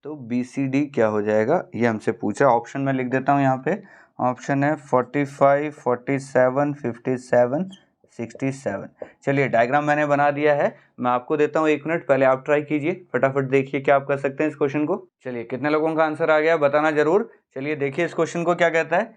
तो BCD क्या हो जाएगा, ये हमसे पूछा। ऑप्शन मैं लिख देता हूँ यहाँ पे। ऑप्शन है 45, 47, 57, 67। चलिए डायग्राम मैंने बना दिया है, मैं आपको देता हूँ 1 मिनट, पहले आप ट्राई कीजिए, फटाफट देखिए क्या आप कर सकते हैं इस क्वेश्चन को। चलिए कितने लोगों का आंसर आ गया बताना जरूर। चलिए देखिए इस क्वेश्चन को क्या कहता है,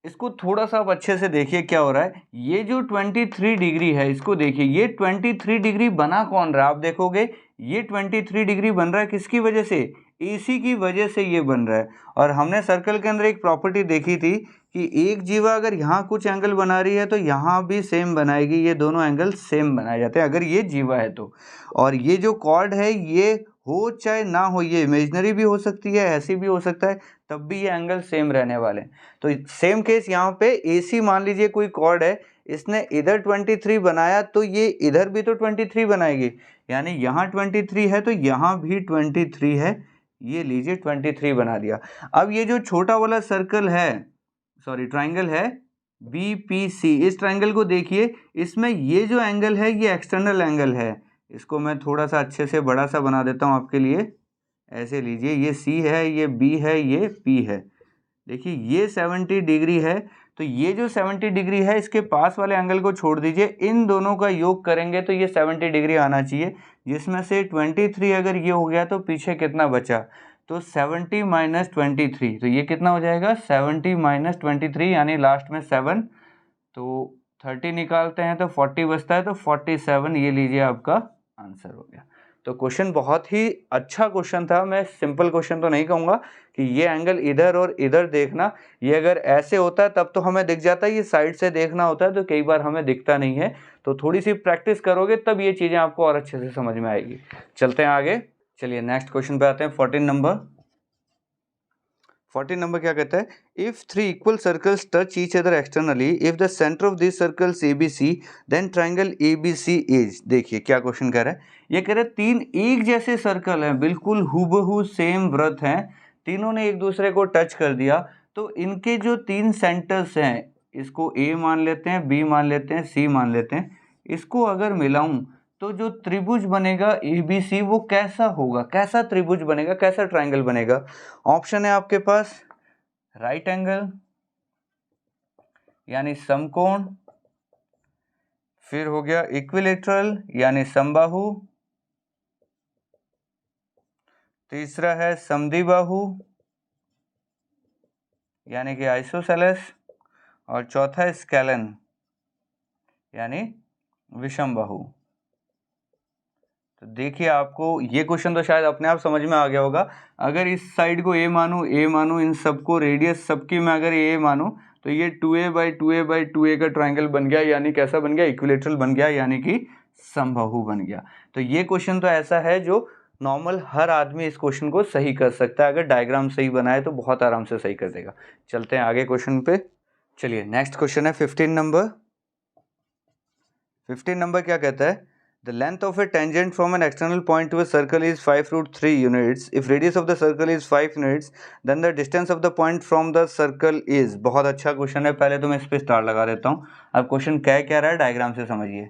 इसको थोड़ा सा आप अच्छे से देखिए क्या हो रहा है। ये जो 23 डिग्री है, इसको देखिए, ये 23 डिग्री बना कौन रहा है? आप देखोगे ये 23 डिग्री बन रहा है किसकी वजह से? AC की वजह से ये बन रहा है। और हमने सर्कल के अंदर एक प्रॉपर्टी देखी थी कि एक जीवा अगर यहाँ कुछ एंगल बना रही है तो यहाँ भी सेम बनाएगी, ये दोनों एंगल सेम बनाए जाते हैं अगर ये जीवा है तो। और ये जो कॉर्ड है ये हो चाहे ना हो, ये इमेजिनरी भी हो सकती है, ऐसी भी हो सकता है, तब भी ये एंगल सेम रहने वाले हैं। तो सेम केस यहाँ पे AC मान लीजिए कोई कॉर्ड है, इसने इधर 23 बनाया तो ये इधर भी तो 23 बनाएगी, यानी यहाँ 23 है तो यहाँ भी 23 है, ये लीजिए 23 बना दिया। अब ये जो छोटा वाला सर्कल है, सॉरी ट्राइंगल है BPC, इस ट्राइंगल को देखिए, इसमें ये जो एंगल है ये एक्सटर्नल एंगल है। इसको मैं थोड़ा सा अच्छे से बड़ा सा बना देता हूँ आपके लिए। ऐसे लीजिए, ये C है, ये B है, ये P है। देखिए ये 70 डिग्री है, तो ये जो 70 डिग्री है इसके पास वाले एंगल को छोड़ दीजिए, इन दोनों का योग करेंगे तो ये 70 डिग्री आना चाहिए, जिसमें से 23 अगर ये हो गया तो पीछे कितना बचा? तो 70 माइनस 23, तो ये कितना हो जाएगा? 70 माइनस 23 यानी लास्ट में 7, तो 30 निकालते हैं तो 40 बचता है, तो 47, ये लीजिए आपका आंसर हो गया। तो क्वेश्चन बहुत ही अच्छा क्वेश्चन था, मैं सिंपल क्वेश्चन तो नहीं कहूँगा कि ये एंगल इधर और इधर देखना, ये अगर ऐसे होता है तब तो हमें दिख जाता है, ये साइड से देखना होता है तो कई बार हमें दिखता नहीं है। तो थोड़ी सी प्रैक्टिस करोगे तब ये चीज़ें आपको और अच्छे से समझ में आएगी। चलते हैं आगे, चलिए नेक्स्ट क्वेश्चन पे आते हैं। 14 नंबर क्या कहता है? If 3 equal circles touch each other externally, if the centre of this circles ABC, then triangle ABC is. देखिए क्या क्वेश्चन कह रहा है, ये कह रहा है 3 एक जैसे सर्कल हैं, बिल्कुल हूबहू सेम वृत्त हैं, तीनों ने एक दूसरे को टच कर दिया, तो इनके जो 3 सेंटर्स हैं, इसको A मान लेते हैं, B मान लेते हैं, C मान लेते हैं, इसको अगर मिलाऊं तो जो त्रिभुज बनेगा ABC वो कैसा होगा, कैसा त्रिभुज बनेगा, कैसा ट्राइंगल बनेगा? ऑप्शन है आपके पास राइट एंगल यानी समकोण, फिर हो गया इक्विलेटरल यानी समबाहु, तीसरा है समद्विबाहु यानी कि आइसोसेलेस, और चौथा है स्केलन यानी विषमबाहु। तो देखिए आपको ये क्वेश्चन तो शायद अपने आप समझ में आ गया होगा। अगर इस साइड को A मानूं, इन सबको रेडियस सबकी मैं अगर A मानूं, तो ये 2A/2A/2A का ट्राइंगल बन गया, यानी कैसा बन गया? इक्विलेटरल बन गया, यानी कि समबाहु बन गया। तो ये क्वेश्चन तो ऐसा है जो नॉर्मल हर आदमी इस क्वेश्चन को सही कर सकता है, अगर डायग्राम सही बनाए तो बहुत आराम से सही कर देगा। चलते हैं आगे क्वेश्चन पे। चलिए नेक्स्ट क्वेश्चन है 15 नंबर। 15 नंबर क्या कहता है? The length of a tangent from an external point to a circle is 5√3 units. If radius of the circle is 5 units, then the distance of the point from the circle is। बहुत अच्छा क्वेश्चन है, पहले तो मैं इस पे स्टार लगा देता हूँ। अब क्वेश्चन क्या रहा है डायग्राम से समझिए।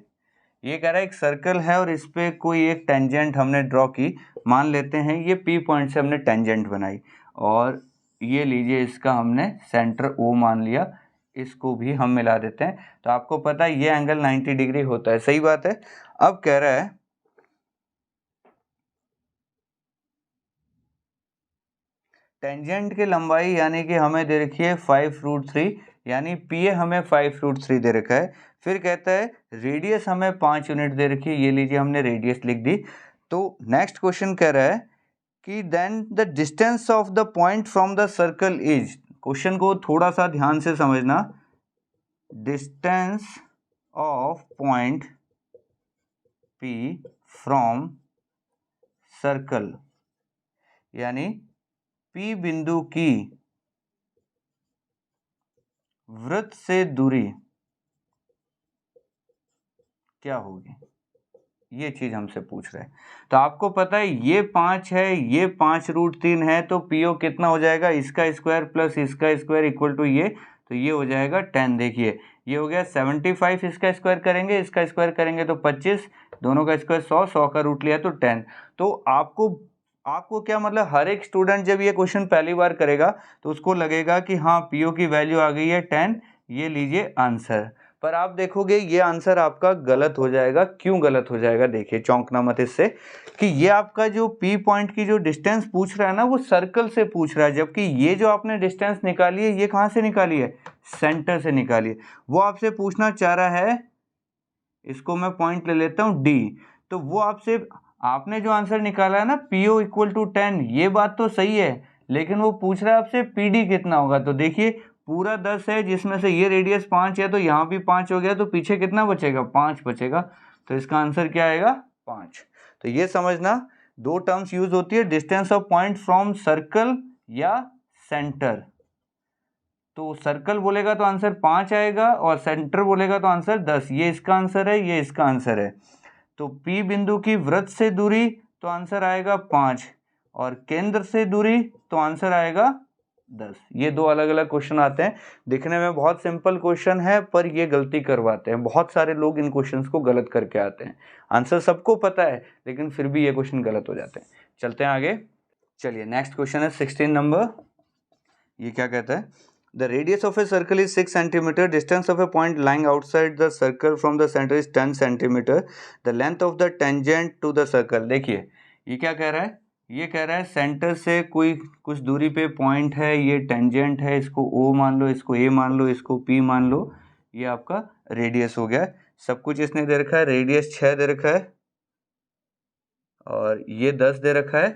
ये कह रहा है एक सर्कल है और इस पे कोई एक टेंजेंट हमने ड्रॉ की, मान लेते हैं ये P पॉइंट से हमने टेंजेंट बनाई, और ये लीजिए इसका हमने सेंटर O मान लिया, इसको भी हम मिला देते हैं, तो आपको पता है ये एंगल 90 डिग्री होता है, सही बात है। अब कह रहा है टेंजेंट की लंबाई यानी कि हमें दे रखी है 5√3, यानी PA हमें 5√3 दे रखा है। फिर कहता है रेडियस हमें 5 यूनिट दे रखी है, ये लीजिए हमने रेडियस लिख दी। तो नेक्स्ट क्वेश्चन कह रहा है कि then the distance of the point from the circle is. Question को थोड़ा सा ध्यान से समझना, distance of point P from circle, यानी P बिंदु की वृत्त से दूरी क्या होगी, ये चीज हमसे पूछ रहे हैं। तो आपको पता है ये 5 है, ये 5√3 है, तो पीओ कितना हो जाएगा, इसका स्क्वायर प्लस इसका स्क्वायर इक्वल टू ये, तो ये हो जाएगा 10। देखिए ये हो गया 75, इसका स्क्वायर करेंगे, इसका स्क्वायर करेंगे तो 25, दोनों का स्क्वायर 100, 100 का रूट लिया तो 10। तो आपको क्या मतलब, हर एक स्टूडेंट जब ये क्वेश्चन पहली बार करेगा तो उसको लगेगा कि हाँ पीओ की वैल्यू आ गई है 10, ये लीजिए आंसर। पर आप देखोगे ये आंसर आपका गलत हो जाएगा। क्यों गलत हो जाएगा, देखिए चौंकना मत इससे, कि ये आपका जो पी पॉइंट की जो डिस्टेंस पूछ रहा है ना, वो सर्कल से पूछ रहा है, जबकि ये जो आपने डिस्टेंस निकाली है ये कहाँ से निकाली है, सेंटर से निकाली है। वो आपसे पूछना चाह रहा है, इसको मैं पॉइंट ले लेता हूँ डी, तो वो आपने जो आंसर निकाला है ना पीओ इक्वल टू 10, ये बात तो सही है, लेकिन वो पूछ रहा है आपसे पीडी कितना होगा। तो देखिए पूरा 10 है, जिसमें से ये रेडियस 5 है, तो यहाँ भी 5 हो गया, तो पीछे कितना बचेगा, 5 बचेगा। तो इसका आंसर क्या आएगा, 5। तो ये समझना, दो टर्म्स यूज होती है, distance of point from circle या सेंटर। तो सर्कल बोलेगा तो आंसर 5 आएगा, और सेंटर बोलेगा तो आंसर 10। ये इसका आंसर है, ये इसका आंसर है। तो P बिंदु की वृत्त से दूरी तो आंसर आएगा 5, और केंद्र से दूरी तो आंसर आएगा 10। ये दो अलग अलग क्वेश्चन आते हैं, दिखने में बहुत सिंपल क्वेश्चन है, पर ये गलती करवाते हैं, बहुत सारे लोग इन क्वेश्चंस को गलत करके आते हैं। आंसर सबको पता है, लेकिन फिर भी ये क्वेश्चन गलत हो जाते हैं। चलते हैं आगे। चलिए नेक्स्ट क्वेश्चन है 16 नंबर। ये क्या कहता है, The radius of a circle is 6 cm. Distance of a point lying outside the circle from the center is 10 cm. The length of the tangent to the circle. देखिए ये क्या कह रहा है, ये कह रहा है सेंटर से कोई कुछ दूरी पे पॉइंट है, ये टेंजेंट है, इसको O मान लो, इसको A मान लो, इसको P मान लो, ये आपका रेडियस हो गया। सब कुछ इसने दे रखा है, रेडियस 6 दे रखा है और ये 10 दे रखा है।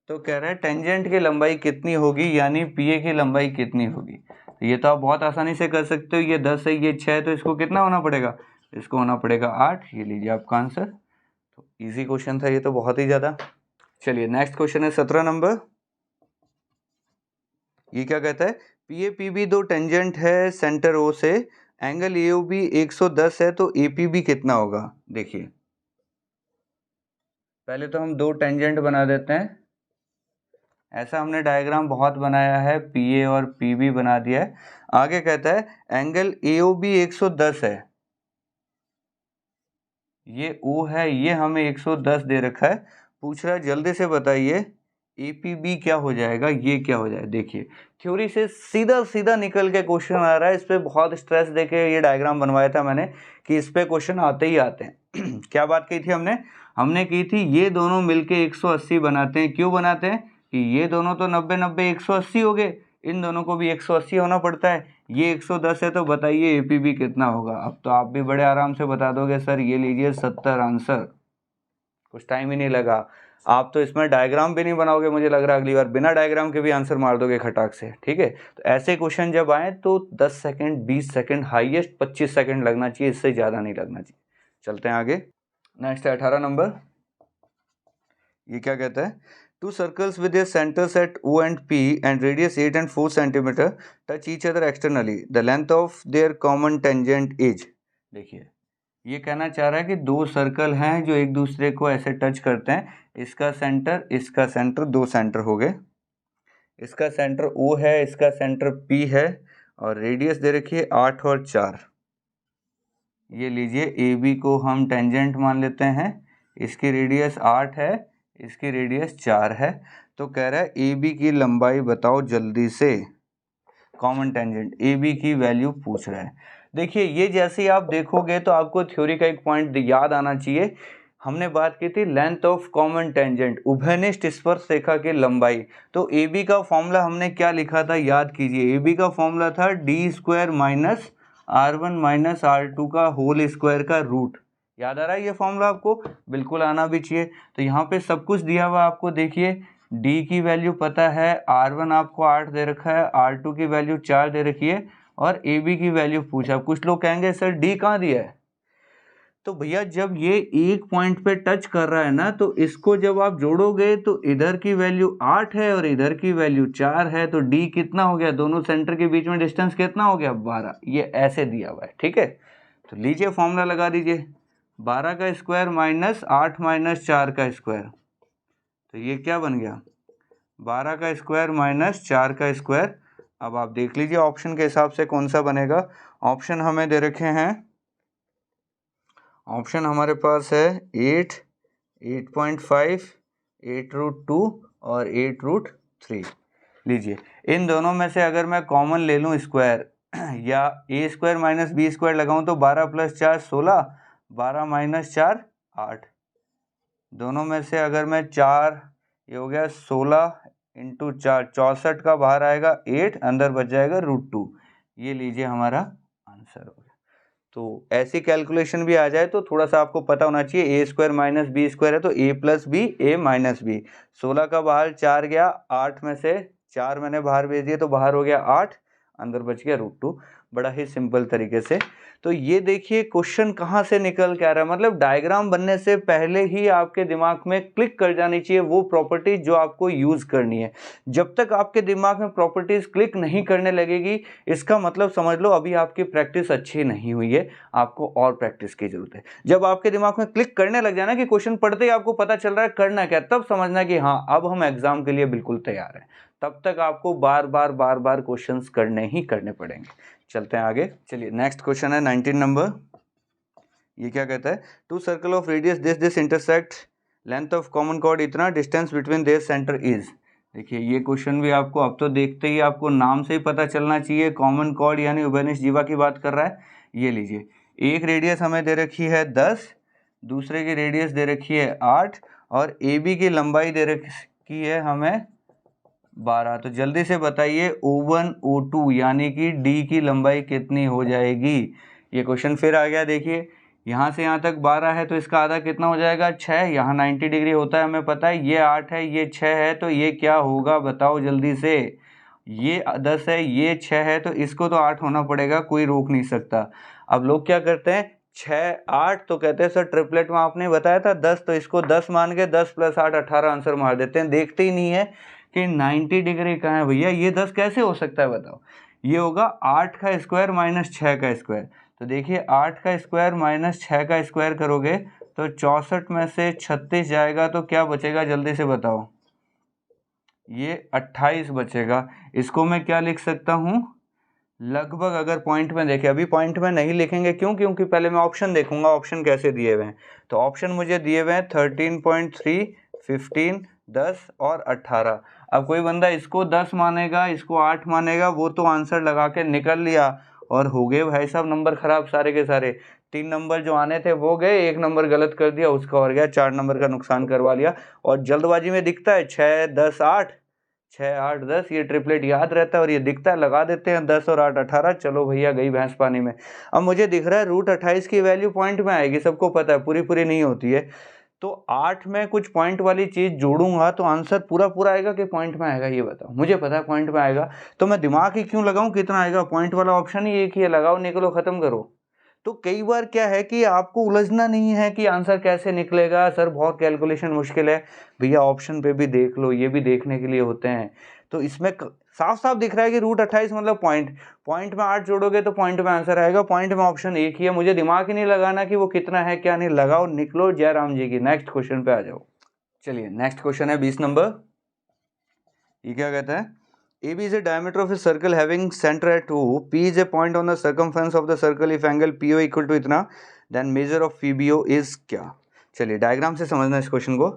तो कह रहा है टेंजेंट की लंबाई कितनी होगी, यानी पीए की लंबाई कितनी होगी। तो ये तो आप बहुत आसानी से कर सकते हो, ये 10 है, ये 6 है, तो इसको कितना होना पड़ेगा, इसको होना पड़ेगा 8। ये लीजिए आपका आंसर। तो इजी क्वेश्चन था ये तो, बहुत ही ज़्यादा। चलिए नेक्स्ट क्वेश्चन है 17 नंबर। ये क्या कहता है, पीए पीबी दो टेंजेंट है सेंटर ओ से, एंगल एओबी 110 है, तो एपीबी कितना होगा। देखिए पहले तो हम दो टेंजेंट बना देते हैं, ऐसा हमने डायग्राम बहुत बनाया है, पीए और पीबी बना दिया है। आगे कहता है एंगल एओबी 110 है, ये ओ है, ये हमें 110 दे रखा है। पूछ रहा है जल्दी से बताइए एपीबी क्या हो जाएगा, ये क्या हो जाएगा। देखिए थ्योरी से सीधा सीधा निकल के क्वेश्चन आ रहा है, इस पर बहुत स्ट्रेस देके ये डायग्राम बनवाया था मैंने कि इस पे क्वेश्चन आते ही आते हैं। क्या बात की थी हमने की थी ये दोनों मिलके 180 बनाते हैं। क्यों बनाते हैं, कि ये दोनों तो 90 90 180 हो गए, इन दोनों को भी 180 होना पड़ता है। ये 110 है, तो बताइए एपीबी कितना होगा। अब तो आप भी बड़े आराम से बता दोगे सर, ये लीजिए 70 आंसर। कुछ टाइम ही नहीं लगा, आप तो इसमें डायग्राम भी नहीं बनाओगे, मुझे लग रहा है अगली बार बिना डायग्राम के भी आंसर मार दोगे खटाक से। ठीक है, तो ऐसे क्वेश्चन जब आए तो 10 सेकंड 20 सेकंड हाईएस्ट 25 सेकंड लगना चाहिए, इससे ज़्यादा नहीं लगना चाहिए। चलते हैं आगे। नेक्स्ट है 18 नंबर। ये क्या कहता है, two circles with their centers at O and P and radius 8 and 4 cm touch each other externally. The length of their common tangent is। देखिए ये कहना चाह रहा है कि दो सर्कल हैं जो एक दूसरे को ऐसे टच करते हैं, इसका सेंटर, दो सेंटर हो गए, इसका सेंटर O है, इसका सेंटर P है, और रेडियस दे रखी है 8 और 4। ये लीजिए AB को हम टेंजेंट मान लेते हैं, इसकी रेडियस 8 है, इसकी रेडियस 4 है। तो कह रहा है AB की लंबाई बताओ जल्दी से, कॉमन टेंजेंट AB की वैल्यू पूछ रहा है। देखिए ये जैसे ही आप देखोगे तो आपको थ्योरी का एक पॉइंट याद आना चाहिए, हमने बात की थी लेंथ ऑफ कॉमन टेंजेंट, उभयनिष्ठ स्पर्श रेखा की लंबाई। तो AB का फॉर्मूला हमने क्या लिखा था, याद कीजिए। AB का फॉर्मूला था d² minus R1 minus R2 का होल स्क्वायर का रूट। याद आ रहा है ये फॉर्मूला आपको, बिल्कुल आना भी चाहिए। तो यहाँ पे सब कुछ दिया हुआ आपको, देखिए D की वैल्यू पता है, R1 आपको 8 दे रखा है, R2 की वैल्यू 4 दे रखी है, और AB की वैल्यू पूछा। कुछ लोग कहेंगे सर D कहाँ दिया है, तो भैया जब ये एक पॉइंट पे टच कर रहा है ना, तो इसको जब आप जोड़ोगे तो इधर की वैल्यू 8 है और इधर की वैल्यू 4 है, तो डी कितना हो गया, दोनों सेंटर के बीच में डिस्टेंस कितना हो गया, 12। ये ऐसे दिया हुआ है, ठीक है। तो लीजिए फॉर्मूला लगा दीजिए, 12 का स्क्वायर माइनस 8 माइनस 4 का स्क्वायर, तो ये क्या बन गया, 12 का स्क्वायर माइनस 4 का स्क्वायर। अब आप देख लीजिए ऑप्शन के हिसाब से कौन सा बनेगा। ऑप्शन हमें दे रखे हैं, ऑप्शन हमारे पास है 8, 8.5, 8√2 और 8√3। लीजिए इन दोनों में से अगर मैं कॉमन ले लूँ स्क्वायर या ए स्क्वायर माइनस बी स्क्वायर लगाऊँ तो 12 + 4 16, 12 - 4 8। दोनों में से अगर मैं 4, ये हो गया 16 × 4 64 का बाहर आएगा 8, अंदर बच जाएगा √2। ये लीजिए हमारा आंसर हो गया। तो ऐसी कैलकुलेशन भी आ जाए तो थोड़ा सा आपको पता होना चाहिए, ए स्क्वायर माइनस बी स्क्वायर है तो ए प्लस बी, ए माइनस बी। 16 का बाहर 4 गया, 8 में से 4 मैंने बाहर भेज दिया तो बाहर हो गया 8, अंदर बच गया √2। बड़ा ही सिंपल तरीके से। तो ये देखिए क्वेश्चन कहाँ से निकल के आ रहा है, मतलब डायग्राम बनने से पहले ही आपके दिमाग में क्लिक कर जानी चाहिए वो प्रॉपर्टीज जो आपको यूज करनी है। जब तक आपके दिमाग में प्रॉपर्टीज क्लिक नहीं करने लगेगी, इसका मतलब समझ लो अभी आपकी प्रैक्टिस अच्छी नहीं हुई है, आपको और प्रैक्टिस की जरूरत है। जब आपके दिमाग में क्लिक करने लग जाए ना कि क्वेश्चन पढ़ते ही आपको पता चल रहा है करना क्या, तब समझना कि हाँ अब हम एग्जाम के लिए बिल्कुल तैयार हैं। तब तक आपको बार बार क्वेश्चंस करने ही करने पड़ेंगे। चलते हैं आगे। चलिए नेक्स्ट क्वेश्चन है 19 नंबर। ये क्या कहता है, two circle of radius this intersect, length of common chord इतना, distance between their centre is. देखिए ये क्वेश्चन भी आपको अब तो देखते ही आपको नाम से ही पता चलना चाहिए, कॉमन कॉर्ड यानी उभयनिष्ठ जीवा की बात कर रहा है। ये लीजिए एक रेडियस हमें दे रखी है 10, दूसरे की रेडियस दे रखी है 8 और ए बी की लंबाई दे रखी है हमें 12। तो जल्दी से बताइए O1 O2 यानी कि डी की लंबाई कितनी हो जाएगी। ये क्वेश्चन फिर आ गया, देखिए यहाँ से यहाँ तक 12 है तो इसका आधा कितना हो जाएगा 6, यहाँ 90 डिग्री होता है हमें पता है, ये 8 है ये 6 है, तो ये क्या होगा बताओ जल्दी से। ये 10 है ये 6 है तो इसको तो 8 होना पड़ेगा, कोई रोक नहीं सकता। अब लोग क्या करते हैं 6 8 तो कहते हैं सर ट्रिपलेट में आपने बताया था 10, तो इसको 10 मान के 10 + 8 18 आंसर मार देते हैं, देखते ही नहीं है कि 90 डिग्री कहाँ है भैया, ये 10 कैसे हो सकता है बताओ। ये होगा 8 का स्क्वायर माइनस 6 का स्क्वायर। तो देखिए 8 का स्क्वायर माइनस 6 का स्क्वायर करोगे तो 64 में से 36 जाएगा तो क्या बचेगा जल्दी से बताओ, ये 28 बचेगा। इसको मैं क्या लिख सकता हूँ, लगभग अगर पॉइंट में देखें, अभी पॉइंट में नहीं लिखेंगे क्यों, क्योंकि पहले मैं ऑप्शन देखूंगा ऑप्शन कैसे दिए हुए हैं। तो ऑप्शन मुझे दिए हुए हैं 13.3, 15, 10 और 18। अब कोई बंदा इसको 10 मानेगा इसको 8 मानेगा, वो तो आंसर लगा के निकल लिया और हो गए भाई साहब नंबर खराब सारे के सारे। 3 नंबर जो आने थे वो गए, 1 नंबर गलत कर दिया उसका और गया, 4 नंबर का नुकसान करवा लिया। और जल्दबाजी में दिखता है 6 10 8, 6 8 10, ये ट्रिपलेट याद रहता है और ये दिखता है, लगा देते हैं 10 और 8 18, चलो भैया गई भैंस पानी में। अब मुझे दिख रहा है √28 की वैल्यू पॉइंट में आएगी, सबको पता है पूरी नहीं होती है। तो 8 में कुछ पॉइंट वाली चीज जोड़ूंगा तो आंसर पूरा आएगा कि पॉइंट में आएगा, ये बताओ। मुझे पता है पॉइंट में आएगा, तो मैं दिमाग ही क्यों लगाऊं कितना आएगा, पॉइंट वाला ऑप्शन ही एक ही है, लगाओ निकलो खत्म करो। तो कई बार क्या है कि आपको उलझना नहीं है कि आंसर कैसे निकलेगा, सर बहुत कैलकुलेशन मुश्किल है, भैया ऑप्शन पे भी देख लो, ये भी देखने के लिए होते हैं। तो इसमें साफ साफ दिख रहा है कि √28 मतलब पॉइंट में 8 जोड़ोगे तो पॉइंट में आंसर आएगा, पॉइंट में ऑप्शन एक ही है, मुझे दिमाग ही नहीं लगाना कि वो कितना है क्या नहीं, लगाओ निकलो जयराम जी की। नेक्स्ट क्वेश्चन पे आ जाओ। चलिए नेक्स्ट क्वेश्चन है 20 नंबर। ये क्या कहता है, AB is a diameter of a circle having center at O. P is a point on the circumference of the circle. If angle PO equal to इतना, then measure of PBO is क्या। चलिए डायग्राम से समझना इस क्वेश्चन को।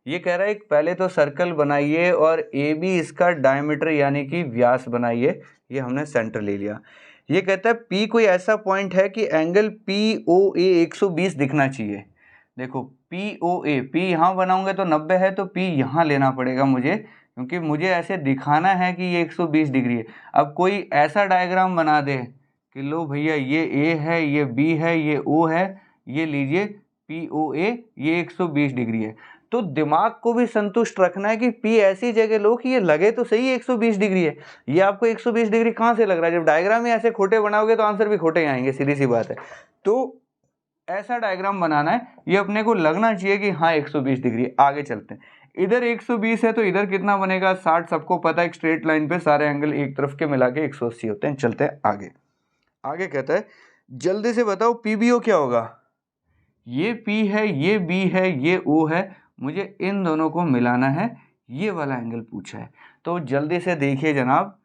ये कह रहा है पहले तो सर्कल बनाइए और AB इसका डायमीटर यानी कि व्यास बनाइए, ये हमने सेंटर ले लिया। ये कहता है P कोई ऐसा पॉइंट है कि एंगल POA 120 दिखना चाहिए। देखो POA, P यहाँ बनाऊंगे तो 90 है तो P यहाँ लेना पड़ेगा मुझे, क्योंकि मुझे ऐसे दिखाना है कि ये 120 डिग्री है। अब कोई ऐसा डायग्राम बना दे कि लो भैया ये A है ये B है ये O है, ये लीजिए POA ये 120 डिग्री है, तो दिमाग को भी संतुष्ट रखना है कि P ऐसी जगह लो कि ये लगे तो सही 120 डिग्री है। ये आपको 120 डिग्री कहाँ से लग रहा है, जब डायग्राम ही ऐसे खोटे बनाओगे तो आंसर भी खोटे आएंगे, सीधी सी बात है। तो ऐसा डायग्राम बनाना है, ये अपने को लगना चाहिए कि हाँ 120 डिग्री। आगे चलते हैं, इधर 120 है तो इधर कितना बनेगा 60। सबको पता है एक स्ट्रेट लाइन पे सारे एंगल एक तरफ के मिला के 180 होते हैं। चलते हैं आगे। आगे कहता है जल्दी से बताओ पीबीओ क्या होगा। ये P है, ये B है, ये O है, मुझे इन दोनों को मिलाना है, ये वाला एंगल पूछा है। तो जल्दी से देखिए जनाब,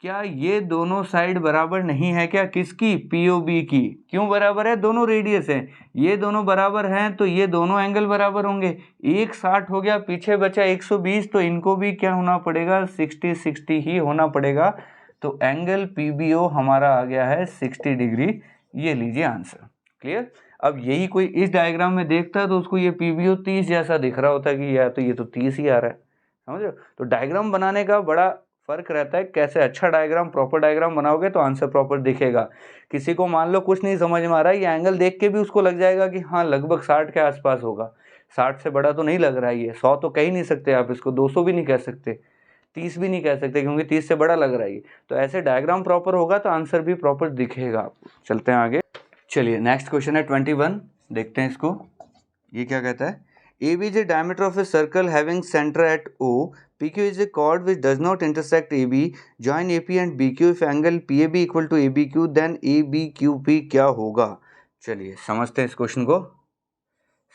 क्या ये दोनों साइड बराबर नहीं है क्या? किसकी? POB की। क्यों बराबर है? दोनों रेडियस है, ये दोनों बराबर हैं तो ये दोनों एंगल बराबर होंगे। एक 60 हो गया, पीछे बचा 120, तो इनको भी क्या होना पड़ेगा? 60 ही होना पड़ेगा। तो एंगल PBO हमारा आ गया है 60 डिग्री। ये लीजिए आंसर। क्लियर? अब यही कोई इस डायग्राम में देखता है तो उसको ये PBO 30 जैसा दिख रहा होता है कि यार तो ये तो 30 ही आ रहा है। समझ रहे हो? तो डायग्राम बनाने का बड़ा फर्क रहता है, कैसे अच्छा डायग्राम, प्रॉपर डायग्राम बनाओगे तो आंसर प्रॉपर दिखेगा। किसी को मान लो कुछ नहीं समझ में आ रहा है, ये एंगल देख के भी उसको लग जाएगा कि हाँ लगभग 60 के आसपास होगा। 60 से बड़ा तो नहीं लग रहा है, ये 100 तो कह ही नहीं सकते आप इसको, 200 भी नहीं कह सकते, 30 भी नहीं कह सकते, क्योंकि 30 से बड़ा लग रहा है ये। तो ऐसे डायग्राम प्रॉपर होगा तो आंसर भी प्रॉपर दिखेगा आपको। चलते हैं आगे। चलिए नेक्स्ट क्वेश्चन है 21, देखते हैं इसको। ये क्या कहता है? AB is a diameter of a circle having center at O. PQ is a chord which does not intersect AB. Join AP and BQ if angle PAB equal to ABQ, then ABQP क्या होगा? चलिए समझते हैं इस क्वेश्चन को।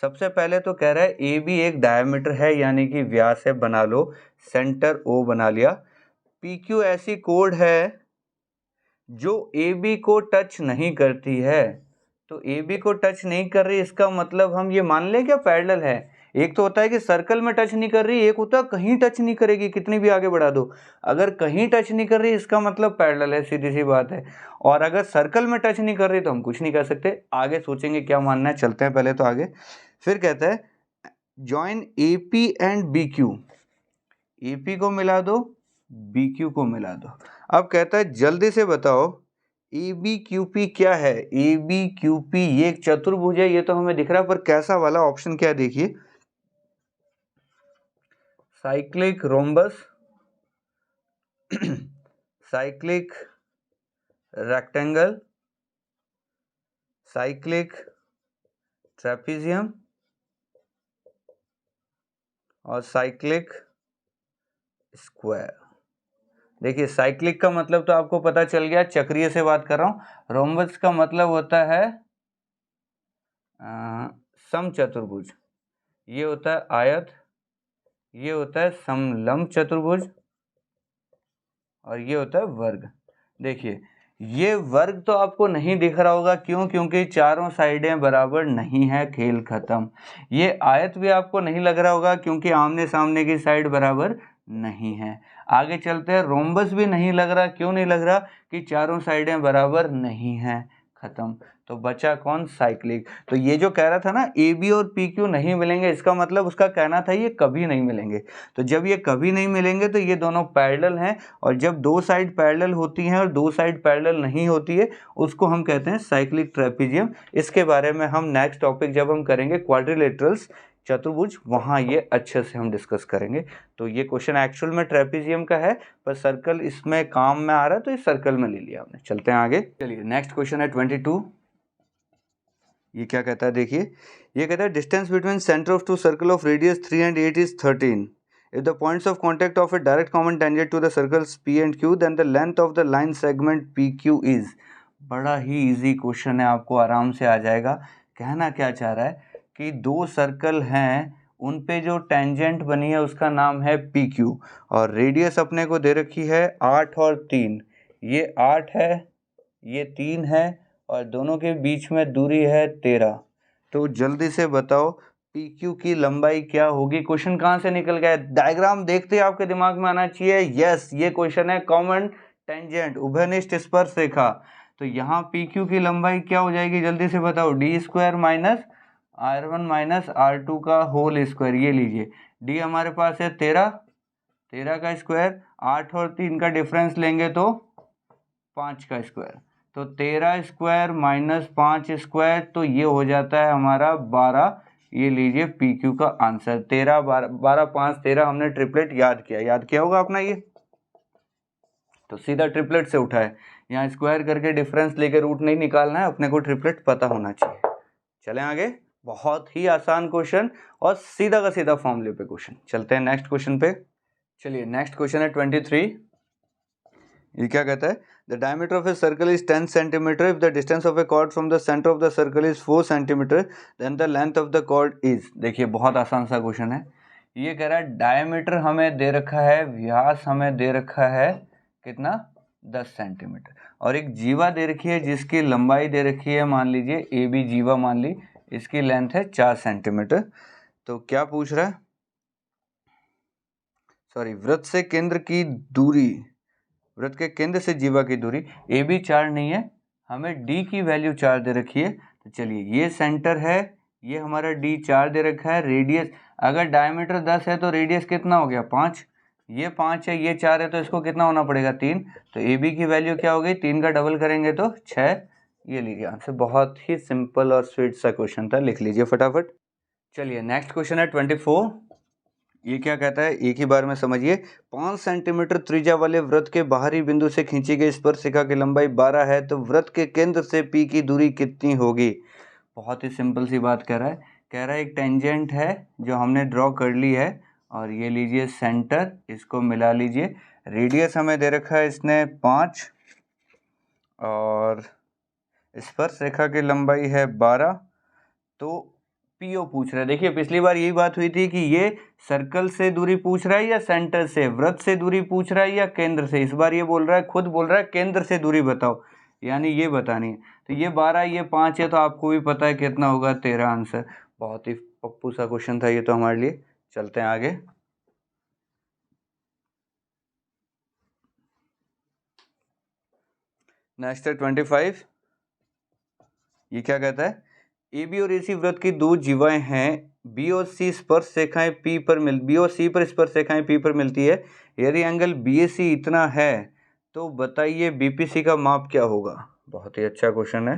सबसे पहले तो कह रहा है AB एक डायमीटर है, यानी कि व्यास है, बना लो, सेंटर O बना लिया। PQ ऐसी कोड है जो AB को टच नहीं करती है। तो AB को टच नहीं कर रही, इसका मतलब हम ये मान लें क्या पैरेलल है। एक तो होता है कि सर्कल में टच नहीं कर रही, एक होता है कहीं टच नहीं करेगी, कितनी भी आगे बढ़ा दो। अगर कहीं टच नहीं कर रही इसका मतलब पैरेलल है, सीधी सी बात है। और अगर सर्कल में टच नहीं कर रही तो हम कुछ नहीं कर सकते। आगे सोचेंगे क्या मानना है, चलते हैं पहले तो आगे। फिर कहता है join AP and BQ, AP को मिला दो, BQ को मिला दो। अब कहता है जल्दी से बताओ ABQP क्या है। ABQP ये एक चतुर्भुज है, ये तो हमें दिख रहा है, पर कैसा वाला? ऑप्शन क्या है देखिए, cyclic rhombus, cyclic rectangle, cyclic trapezium और साइक्लिक स्क्वायर। देखिए साइक्लिक का मतलब तो आपको पता चल गया, चक्रीय से बात कर रहा हूँ। रोम्बस का मतलब होता है समचतुर्भुज, ये होता है आयत, ये होता है समलंब चतुर्भुज और ये होता है वर्ग। देखिए ये वर्ग तो आपको नहीं दिख रहा होगा, क्यों? क्योंकि चारों साइडें बराबर नहीं है, खेल खत्म। ये आयत भी आपको नहीं लग रहा होगा क्योंकि आमने सामने की साइड बराबर नहीं है। आगे चलते हैं, रोम्बस भी नहीं लग रहा, क्यों नहीं लग रहा? कि चारों साइडें बराबर नहीं है, खत्म। तो बचा कौन? साइक्लिक। तो ये जो कह रहा था ना AB और PQ नहीं मिलेंगे, इसका मतलब उसका कहना था ये कभी नहीं मिलेंगे। तो जब ये कभी नहीं मिलेंगे तो ये दोनों पैरेलल हैं, और जब दो साइड पैरेलल होती हैं और दो साइड पैरेलल नहीं होती है उसको हम कहते हैं साइक्लिक ट्रेपेजियम। इसके बारे में हम नेक्स्ट टॉपिक जब हम करेंगे क्वाड्रिलेटरल्स, चतुर्भुज, वहाँ ये अच्छे से हम डिस्कस करेंगे। तो ये क्वेश्चन एक्चुअल में ट्रेपेजियम का है, पर सर्कल इसमें काम में आ रहा है तो इस सर्कल में ले लिया हमने। चलते हैं आगे। चलिए नेक्स्ट क्वेश्चन है 22। ये क्या कहता है देखिए, ये कहता है distance between centre of two circle of radius 3 and 8 is 13. If the points of contact of a direct common tangent to the circles P and Q, then the length of the line segment PQ is. बड़ा ही इजी क्वेश्चन है, आपको आराम से आ जाएगा। कहना क्या चाह रहा है कि दो सर्कल हैं, उन पे जो टेंजेंट बनी है उसका नाम है PQ, और रेडियस अपने को दे रखी है 8 और 3। ये 8 है, ये 3 है, और दोनों के बीच में दूरी है 13। तो जल्दी से बताओ PQ की लंबाई क्या होगी। क्वेश्चन कहाँ से निकल गया? डायग्राम देखते ही आपके दिमाग में आना चाहिए, यस ये क्वेश्चन है कॉमन टेंजेंट, उभयनिष्ठ स्पर्श रेखा। तो यहाँ PQ की लंबाई क्या हो जाएगी, जल्दी से बताओ? D² minus R1 minus R2 का होल स्क्वायर। ये लीजिए D हमारे पास है 13, 13 का स्क्वायर, 8 और 3 का डिफरेंस लेंगे तो 5 का स्क्वायर, तो 13 स्क्वायर माइनस 5 स्क्वायर, तो ये हो जाता है हमारा 12। ये लीजिए PQ का आंसर 13, 12, 5, 13। हमने ट्रिपलेट याद किया होगा अपना ये, तो सीधा ट्रिपलेट से उठा है। यहाँ स्क्वायर करके डिफरेंस लेके रूट नहीं निकालना है, अपने को ट्रिपलेट पता होना चाहिए। चलें आगे, बहुत ही आसान क्वेश्चन और सीधा का सीधा फॉर्मूले पे क्वेश्चन। चलते हैं नेक्स्ट क्वेश्चन पे। चलिए नेक्स्ट क्वेश्चन है 23। ये क्या कहता है, the diameter of a circle is 10 centimetre if the distance of a chord from the centre of the circle is 4 centimetre then the length of the chord is. देखिए बहुत आसान सा क्वेश्चन है। ये कह रहा है डायमीटर हमें दे रखा है, व्यास हमें दे रखा है कितना 10 सेंटीमीटर, और एक जीवा दे रखी है जिसकी लंबाई दे रखी है, मान लीजिए ए बी जीवा मान ली, इसकी लेंथ है 4 सेंटीमीटर। तो क्या पूछ रहा है, सॉरी, वृत्त से केंद्र की दूरी, वृत्त के केंद्र से जीवा की दूरी ए बी 4 नहीं है, हमें डी की वैल्यू 4 दे रखी है। तो चलिए ये सेंटर है, ये हमारा डी 4 दे रखा है। रेडियस, अगर डायमीटर 10 है तो रेडियस कितना हो गया 5, ये 5 है, ये 4 है, तो इसको कितना होना पड़ेगा 3। तो ए बी की वैल्यू क्या हो गई, 3 का डबल करेंगे तो 6। ये लीजिए आंसर। बहुत ही सिंपल और स्वीट सा क्वेश्चन था, लिख लीजिए फटाफट। चलिए नेक्स्ट क्वेश्चन है 24। ये क्या कहता है, एक ही बार में समझिए। 5 सेंटीमीटर त्रिज्या वाले वृत्त के बाहरी बिंदु से खींची गई स्पर्शरेखा की लंबाई 12 है, तो वृत्त के केंद्र से पी की दूरी कितनी होगी। बहुत ही सिंपल सी बात कह रहा है एक टेंजेंट है जो हमने ड्रॉ कर ली है, और ये लीजिए सेंटर, इसको मिला लीजिए। रेडियस हमें दे रखा है इसने 5, और स्पर्शरेखा की लंबाई है 12। तो पीओ पूछ रहा है। देखिए पिछली बार यही बात हुई थी कि ये सर्कल से दूरी पूछ रहा है या सेंटर से, वृत्त से दूरी पूछ रहा है या केंद्र से। इस बार ये बोल रहा है, खुद बोल रहा है केंद्र से दूरी बताओ, यानी ये बतानी है। तो ये 12, ये 5 है, तो आपको भी पता है कितना होगा 13 आंसर। बहुत ही पप्पू सा क्वेश्चन था ये तो हमारे लिए। चलते हैं आगे। नेक्स्ट है 25। ये क्या कहता है, ए बी और एसी वृत्त की दो जीवाएं हैं, बी और सी स्पर्श रेखाएं पी पर बी और सी पर स्पर्श रेखाएं पी पर मिलती है। यदि एंगल बी ए सी इतना है तो बताइए बीपीसी का माप क्या होगा। बहुत ही अच्छा क्वेश्चन है।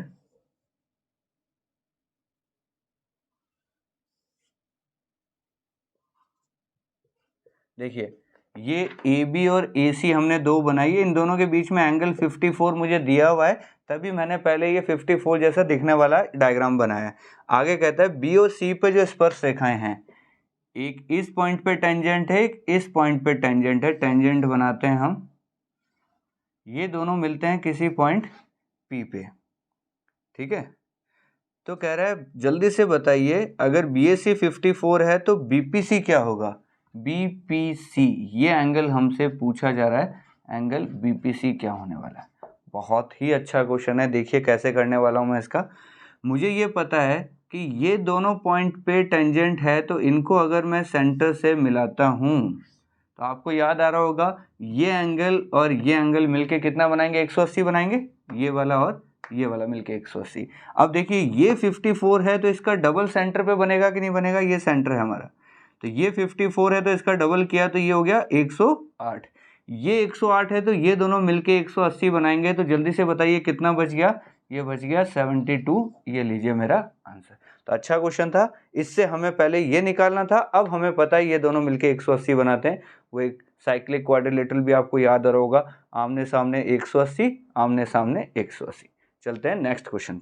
देखिए ये ए बी और ए सी हमने दो बनाई है, इन दोनों के बीच में एंगल 54 मुझे दिया हुआ है, तभी मैंने पहले ये 54 जैसा दिखने वाला डायग्राम बनाया है। आगे कहता है बी और सी पे जो स्पर्श रेखाएं हैं, एक इस पॉइंट पे टेंजेंट है, एक इस पॉइंट पे टेंजेंट है। टेंजेंट बनाते हैं हम, ये दोनों मिलते हैं किसी पॉइंट पी पे, ठीक है। तो कह रहा है जल्दी से बताइए अगर बी ए सी 54 है तो बीपीसी क्या होगा। बीपीसी, ये एंगल हमसे पूछा जा रहा है, एंगल बीपीसी क्या होने वाला है। बहुत ही अच्छा क्वेश्चन है। देखिए कैसे करने वाला हूँ मैं इसका। मुझे ये पता है कि ये दोनों पॉइंट पे टेंजेंट है, तो इनको अगर मैं सेंटर से मिलाता हूँ तो आपको याद आ रहा होगा ये एंगल और ये एंगल मिलके कितना बनाएंगे, 180 बनाएंगे। ये वाला और ये वाला मिलके 180। अब देखिए ये 54 है तो इसका डबल सेंटर पे बनेगा कि नहीं बनेगा, ये सेंटर है हमारा, तो ये 54 है तो इसका डबल किया तो ये हो गया 108। ये 108 है तो ये दोनों मिलके 180 बनाएंगे। तो जल्दी से बताइए कितना बच गया, ये बच गया 72। ये लीजिए मेरा आंसर। तो अच्छा क्वेश्चन था, इससे हमें पहले ये निकालना था, अब हमें पता है ये दोनों मिलके 180 बनाते हैं। वो एक साइक्लिक क्वाड्रिलेटरल भी आपको याद आ रहा होगा, आमने सामने 180, आमने सामने 180। चलते हैं नेक्स्ट क्वेश्चन।